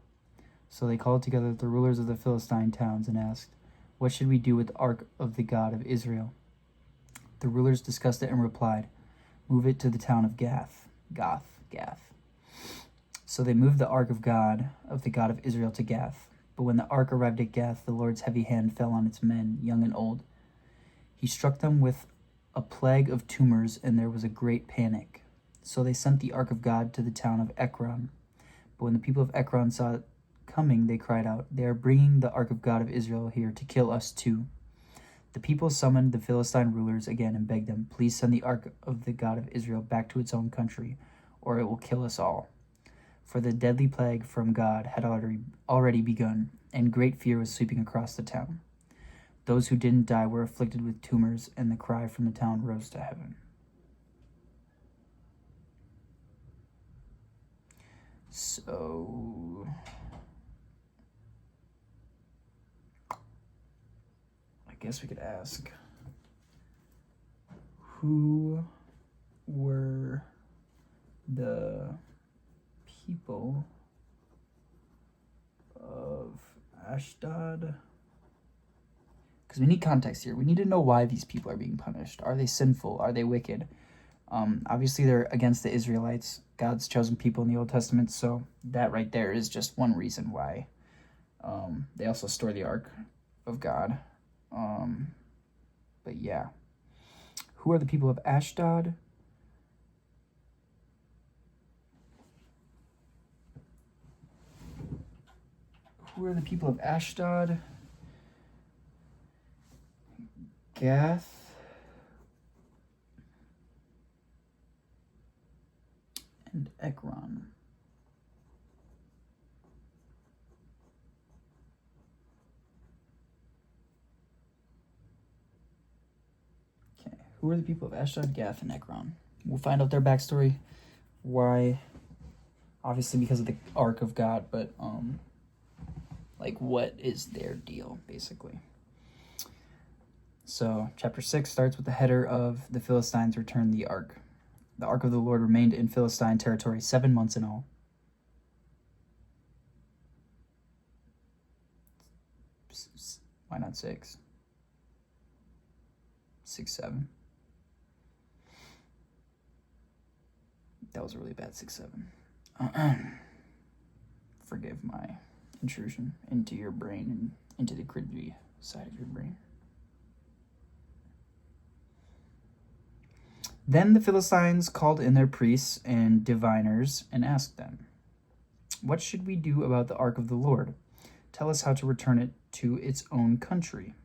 So they called together the rulers of the Philistine towns and asked, what should we do with the Ark of the God of Israel? The rulers discussed it and replied, move it to the town of Gath. So they moved the Ark of the God of Israel to Gath. But when the Ark arrived at Gath, the Lord's heavy hand fell on its men, young and old. He struck them with a plague of tumors, and there was a great panic. So they sent the Ark of God to the town of Ekron. But when the people of Ekron saw it coming, they cried out, they are bringing the Ark of God of Israel here to kill us too. The people summoned the Philistine rulers again and begged them, please send the Ark of the God of Israel back to its own country, or it will kill us all. For the deadly plague from God had already begun, and great fear was sweeping across the town. Those who didn't die were afflicted with tumors, and the cry from the town rose to heaven. So I guess we could ask, who were the people of Ashdod? Because we need context here. We need to know why these people are being punished. Are they sinful? Are they wicked? Obviously, they're against the Israelites, God's chosen people in the Old Testament, so that right there is just one reason why. They also store the Ark of God. But yeah. Who are the people of Ashdod? Who are the people of Ashdod? Gath and Ekron. Who are the people of Ashdod, Gath, and Ekron? We'll find out their backstory. Why? Obviously because of the Ark of God, but like what is their deal, basically. So chapter 6 starts with the header of the Philistines returned the Ark. The Ark of the Lord remained in Philistine territory 7 months in all. Why not 6? 6, 7. That was a really bad 6, 7. Forgive my intrusion into your brain and into the cringy side of your brain. Then the Philistines called in their priests and diviners and asked them, "What should we do about the ark of the Lord? Tell us how to return it to its own country."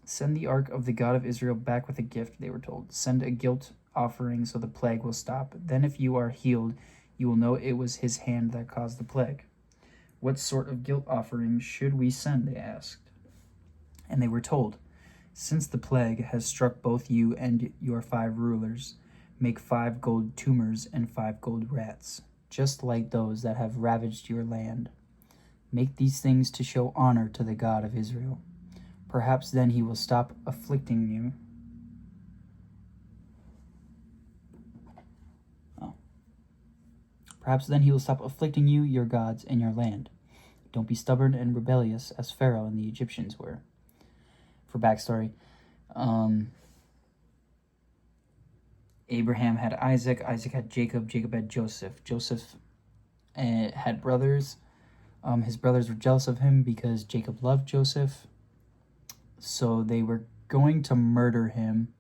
"Send the ark of the God of Israel back with a gift," they were told. "Send a guilt offering so the plague will stop. Then if you are healed, you will know it was his hand that caused the plague." "What sort of guilt offering should we send?" they asked. And they were told, "Since the plague has struck both you and your 5 rulers, make 5 gold tumors and 5 gold rats, just like those that have ravaged your land. Make these things to show honor to the God of Israel. Perhaps then he will stop afflicting you." "Perhaps then he will stop afflicting you, your gods, and your land. Don't be stubborn and rebellious as Pharaoh and the Egyptians were." For backstory, Abraham had Isaac, Isaac had Jacob, Jacob had Joseph. Joseph had brothers. His brothers were jealous of him because Jacob loved Joseph. So they were going to murder him,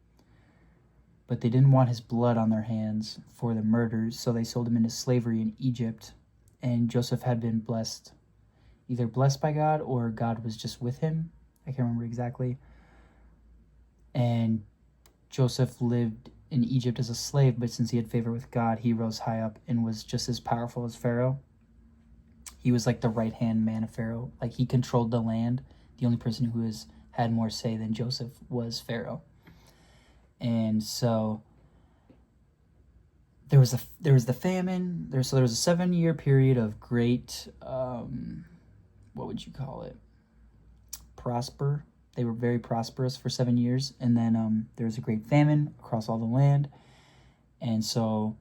but they didn't want his blood on their hands for the murders, so they sold him into slavery in Egypt. And Joseph had been blessed, either blessed by God or God was just with him. I can't remember exactly. And Joseph lived in Egypt as a slave, but since he had favor with God, he rose high up and was just as powerful as Pharaoh. He was like the right-hand man of Pharaoh. Like, he controlled the land. The only person who had more say than Joseph was Pharaoh. And so there was the famine. There was a 7-year period of great, what would you call it? Prosper. They were very prosperous for 7 years. And then there was a great famine across all the land. And so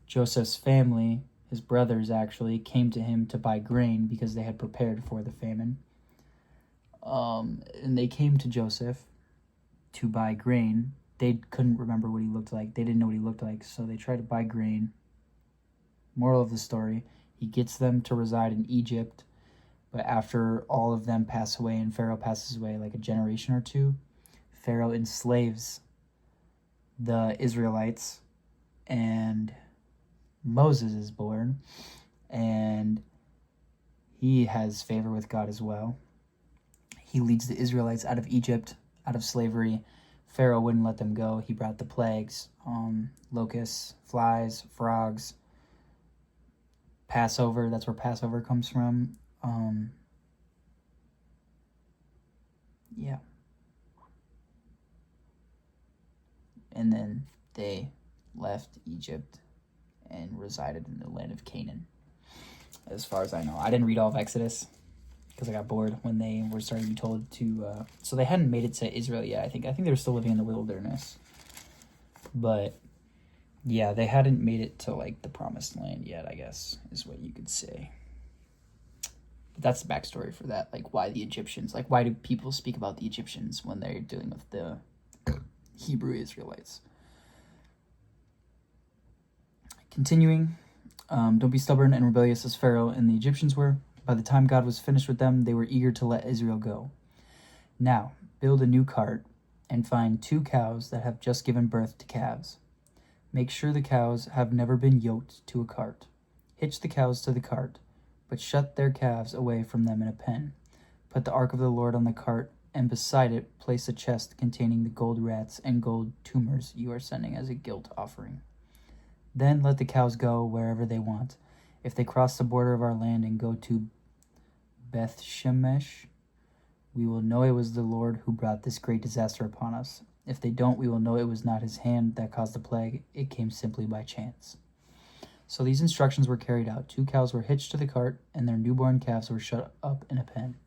Joseph's family, his brothers actually, came to him to buy grain because they had prepared for the famine. And they came to Joseph to buy grain. They couldn't remember what he looked like. They didn't know what he looked like, so they tried to buy grain. Moral of the story, he gets them to reside in Egypt, but after all of them pass away and Pharaoh passes away, like a generation or two, Pharaoh enslaves the Israelites, and Moses is born, and he has favor with God as well. He leads the Israelites out of Egypt, out of slavery. Pharaoh wouldn't let them go. He brought the plagues, locusts, flies, frogs, Passover. That's where Passover comes from. Yeah. And then they left Egypt and resided in the land of Canaan, as far as I know. I didn't read all of Exodus because I got bored when they were starting to be told to... so they hadn't made it to Israel yet, I think. I think they were still living in the wilderness. But, yeah, they hadn't made it to, like, the promised land yet, I guess, is what you could say. But that's the backstory for that. Like, why the Egyptians? Like, why do people speak about the Egyptians when they're dealing with the Hebrew Israelites? Continuing, don't be stubborn and rebellious as Pharaoh and the Egyptians were. By the time God was finished with them, they were eager to let Israel go. Now, build a new cart and find 2 cows that have just given birth to calves. Make sure the cows have never been yoked to a cart. Hitch the cows to the cart, but shut their calves away from them in a pen. Put the ark of the Lord on the cart, and beside it place a chest containing the gold rats and gold tumors you are sending as a guilt offering. Then let the cows go wherever they want. If they cross the border of our land and go to Beth Shemesh, we will know it was the Lord who brought this great disaster upon us. If they don't, we will know it was not his hand that caused the plague. It came simply by chance." So these instructions were carried out. 2 cows were hitched to the cart, and their newborn calves were shut up in a pen.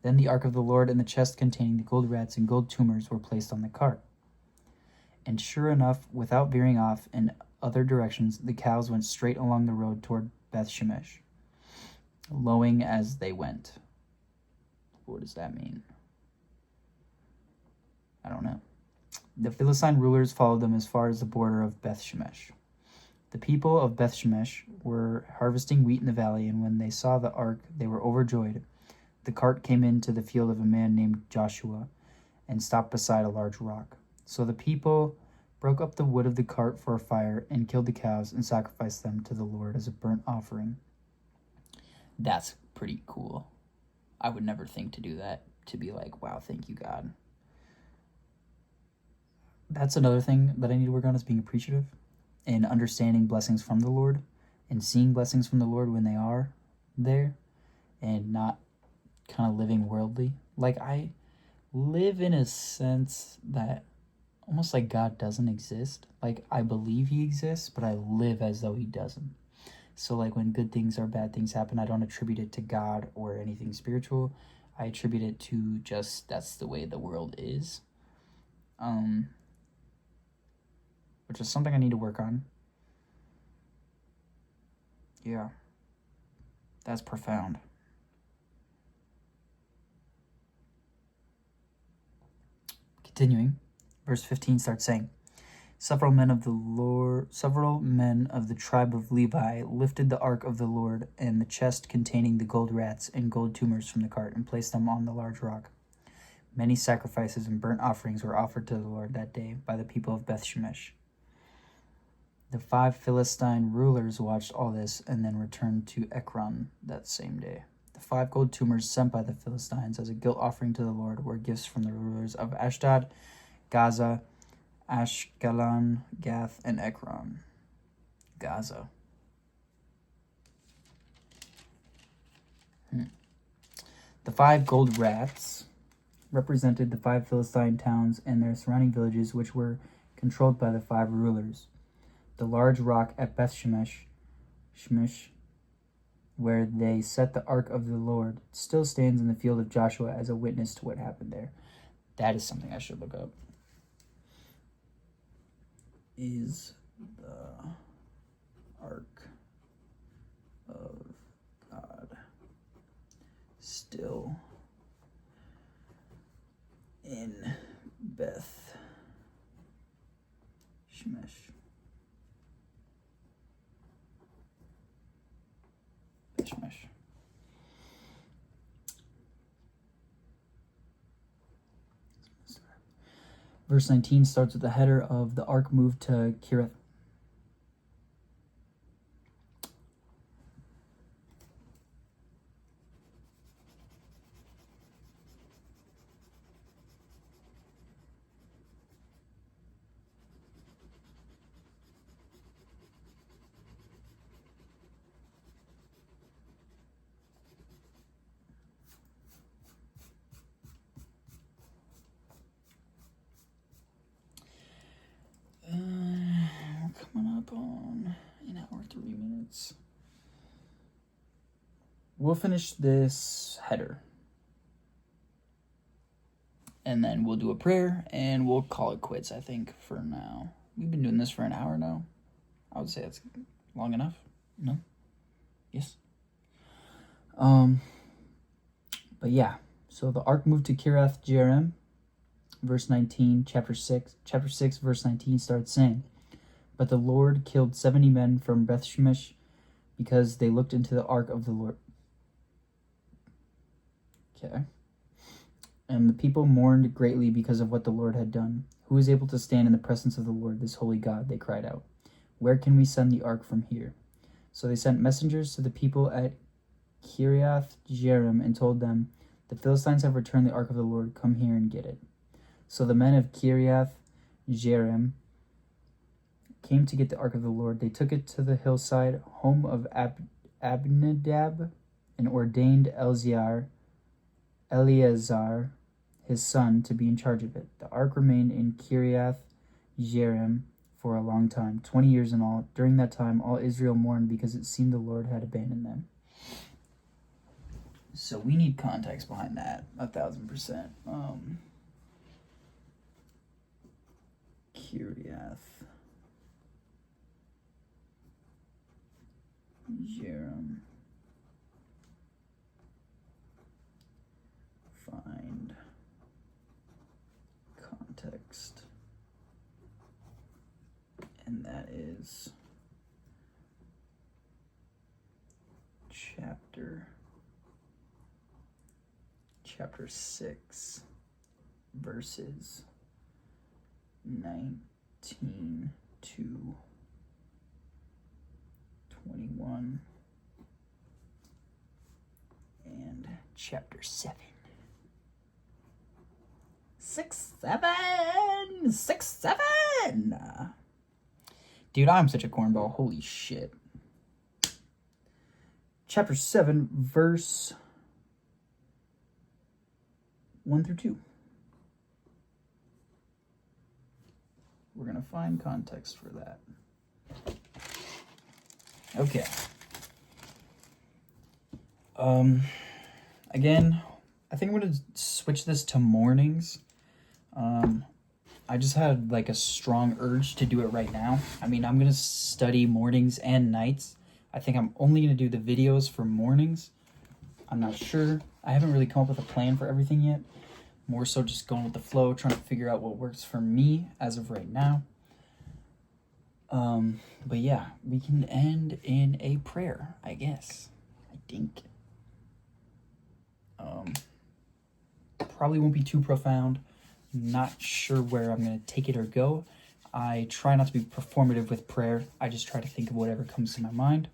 Then the ark of the Lord and the chest containing the gold rats and gold tumors were placed on the cart. And sure enough, without veering off in other directions, the cows went straight along the road toward Beth Shemesh, lowing as they went. What does that mean? I don't know. The Philistine rulers followed them as far as the border of Beth Shemesh. The people of Beth Shemesh were harvesting wheat in the valley, and when they saw the ark, they were overjoyed. The cart came into the field of a man named Joshua and stopped beside a large rock. So the people broke up the wood of the cart for a fire and killed the cows and sacrificed them to the Lord as a burnt offering. That's pretty cool. I would never think to do that, to be like, wow, thank you, God. That's another thing that I need to work on, is being appreciative and understanding blessings from the Lord and seeing blessings from the Lord when they are there, and not kind of living worldly. Like, I live in a sense that almost like God doesn't exist. Like, I believe he exists, but I live as though he doesn't. So like when good things or bad things happen, I don't attribute it to God or anything spiritual. I attribute it to just, that's the way the world is. Which is something I need to work on. Yeah. That's profound. Continuing, verse 15 starts saying, Several men of the tribe of Levi lifted the ark of the Lord and the chest containing the gold rats and gold tumors from the cart and placed them on the large rock. Many sacrifices and burnt offerings were offered to the Lord that day by the people of Beth Shemesh. The 5 Philistine rulers watched all this and then returned to Ekron that same day. The 5 gold tumors sent by the Philistines as a guilt offering to the Lord were gifts from the rulers of Ashdod, Gaza, Ashkelon, Gath, and Ekron. Gaza. The 5 gold rats represented the 5 Philistine towns and their surrounding villages, which were controlled by the 5 rulers. The large rock at Beth Shemesh, where they set the ark of the Lord, still stands in the field of Joshua as a witness to what happened there. That is something I should look up. Is the ark of God still in Beth Shemesh? Verse 19 starts with the header of the ark moved to Kirith. Coming up on an hour, 3 minutes. We'll finish this header. And then we'll do a prayer and we'll call it quits, I think, for now. We've been doing this for an hour now. I would say that's long enough. No? Yes? But yeah. So the ark moved to Kiriath Jearim. Verse 19, chapter 6, verse 19 starts saying, But the Lord killed 70 men from Beth Shemesh because they looked into the ark of the Lord. Okay. And the people mourned greatly because of what the Lord had done. Who is able to stand in the presence of the Lord, this holy God? They cried out. Where can we send the ark from here? So they sent messengers to the people at Kiriath Jearim and told them, The Philistines have returned the ark of the Lord. Come here and get it. So the men of Kiriath Jearim came to get the ark of the Lord. They took it to the hillside, home of Abinadab, and ordained Elzar Eleazar, his son, to be in charge of it. The ark remained in Kiriath Jearim for a long time, 20 years in all. During that time, all Israel mourned because it seemed the Lord had abandoned them. So we need context behind that, 1,000%. Kiriath Jearim. Find context. And that is chapter 6, verses 19 to 21, and chapter 7. 6, 7, 6, 7. Dude, I'm such a cornball. Holy shit. Chapter 7, verse 1 through 2. We're going to find context for that. Okay. Again, I think I'm going to switch this to mornings. I just had like a strong urge to do it right now. I mean, I'm going to study mornings and nights. I think I'm only going to do the videos for mornings. I'm not sure. I haven't really come up with a plan for everything yet. More so just going with the flow, trying to figure out what works for me as of right now. But yeah, we can end in a prayer, I guess. I think. Probably won't be too profound. Not sure where I'm going to take it or go. I try not to be performative with prayer. I just try to think of whatever comes to my mind.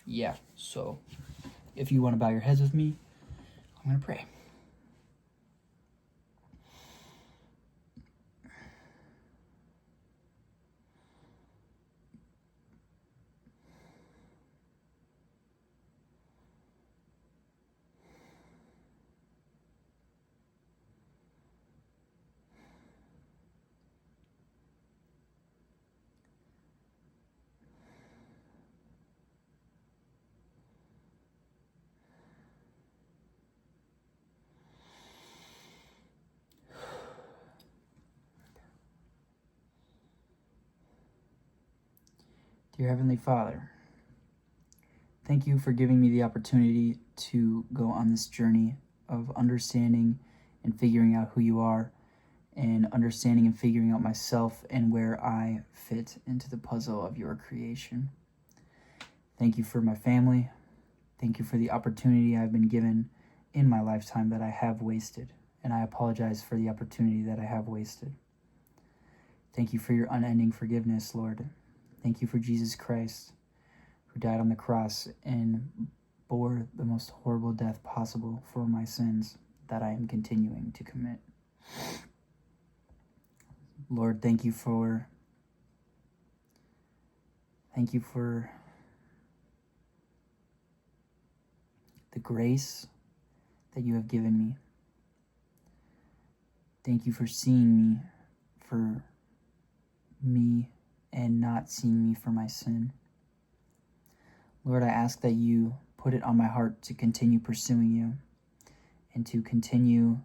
Yeah, so if you want to bow your heads with me, I'm going to pray. Dear Heavenly Father, thank you for giving me the opportunity to go on this journey of understanding and figuring out who you are, and understanding and figuring out myself and where I fit into the puzzle of your creation. Thank you for my family. Thank you for the opportunity I've been given in my lifetime that I have wasted, and I apologize for the opportunity that I have wasted. Thank you for your unending forgiveness, Lord. Thank you for Jesus Christ, who died on the cross and bore the most horrible death possible for my sins that I am continuing to commit. Lord, thank you for the grace that you have given me. Thank you for seeing me for me and not seeing me for my sin. Lord, I ask that you put it on my heart to continue pursuing you and to continue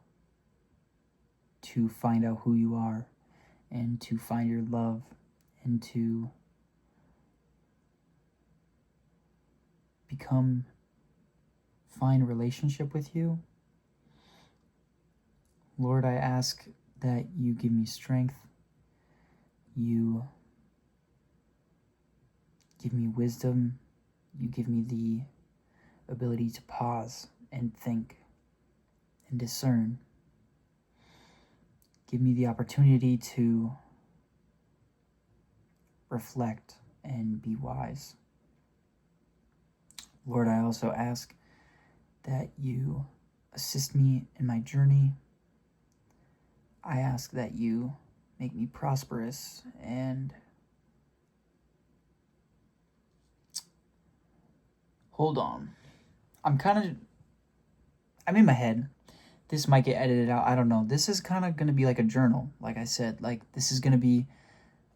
to find out who you are and to find your love and to find a relationship with you. Lord, I ask that you give me strength, you give me wisdom, you give me the ability to pause and think and discern. Give me the opportunity to reflect and be wise. Lord, I also ask that you assist me in my journey. I ask that you make me prosperous and hold on. I'm in my head. This might get edited out. I don't know. This is kind of going to be like a journal. Like I said, like this is going to be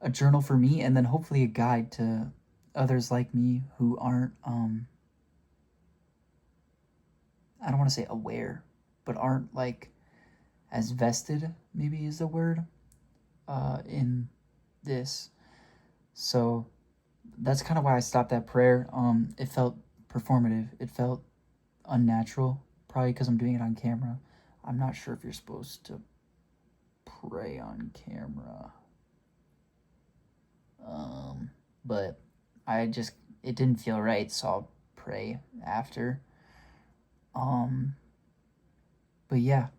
a journal for me, and then hopefully a guide to others like me who aren't, I don't want to say aware, but aren't like as vested, maybe is the word, in this. So that's kind of why I stopped that prayer. It felt performative. It felt unnatural, probably because I'm doing it on camera. I'm not sure if you're supposed to pray on camera. But it didn't feel right, so I'll pray after. But yeah,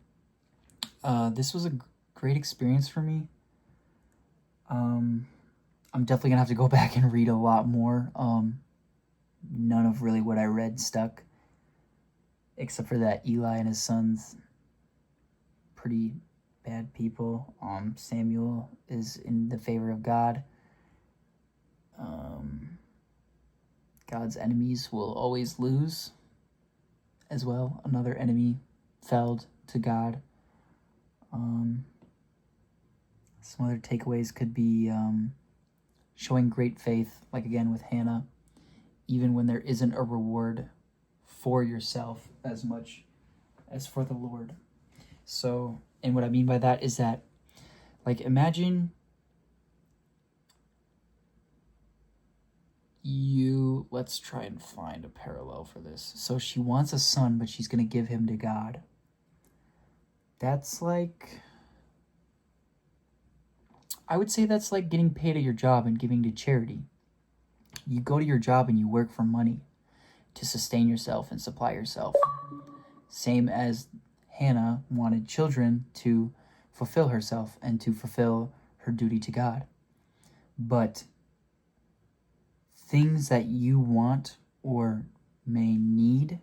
this was a great experience for me. I'm definitely gonna have to go back and read a lot more. None of really what I read stuck, except for that Eli and his sons, pretty bad people. Samuel is in the favor of God. God's enemies will always lose as well. Another enemy felled to God. Some other takeaways could be showing great faith, like again with Hannah, even when there isn't a reward for yourself as much as for the Lord. So, and what I mean by that is that, like, imagine let's try and find a parallel for this. So she wants a son, but she's going to give him to God. That's like, I would say that's like getting paid at your job and giving to charity. You go to your job and you work for money to sustain yourself and supply yourself. Same as Hannah wanted children to fulfill herself and to fulfill her duty to God. But things that you want or may need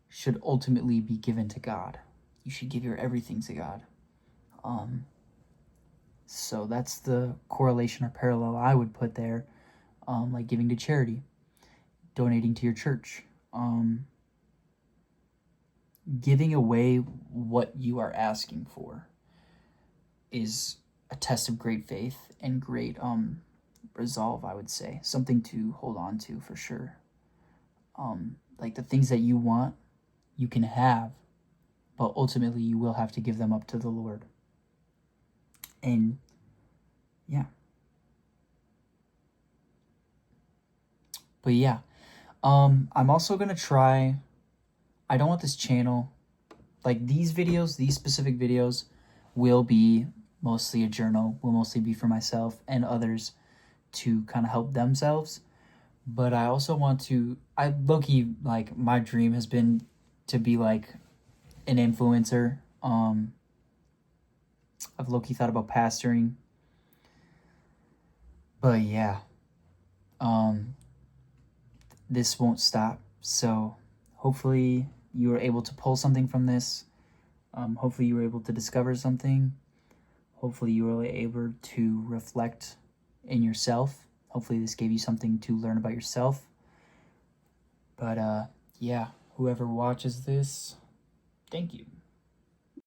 should ultimately be given to God. You should give your everything to God. So that's the correlation or parallel I would put there, like giving to charity, donating to your church, giving away what you are asking for is a test of great faith and great resolve, I would say. Something to hold on to for sure. Like the things that you want, you can have, but ultimately you will have to give them up to the Lord. And yeah. But yeah, I'm also going to try, I don't want this channel, like these videos, these specific videos will be mostly a journal, will mostly be for myself and others to kind of help themselves. But I also want to, low-key, like my dream has been to be like an influencer. I've low-key thought about pastoring. But yeah, this won't stop. So hopefully you were able to pull something from this. Hopefully you were able to discover something. Hopefully you were able to reflect in yourself. Hopefully this gave you something to learn about yourself. But yeah, whoever watches this, thank you.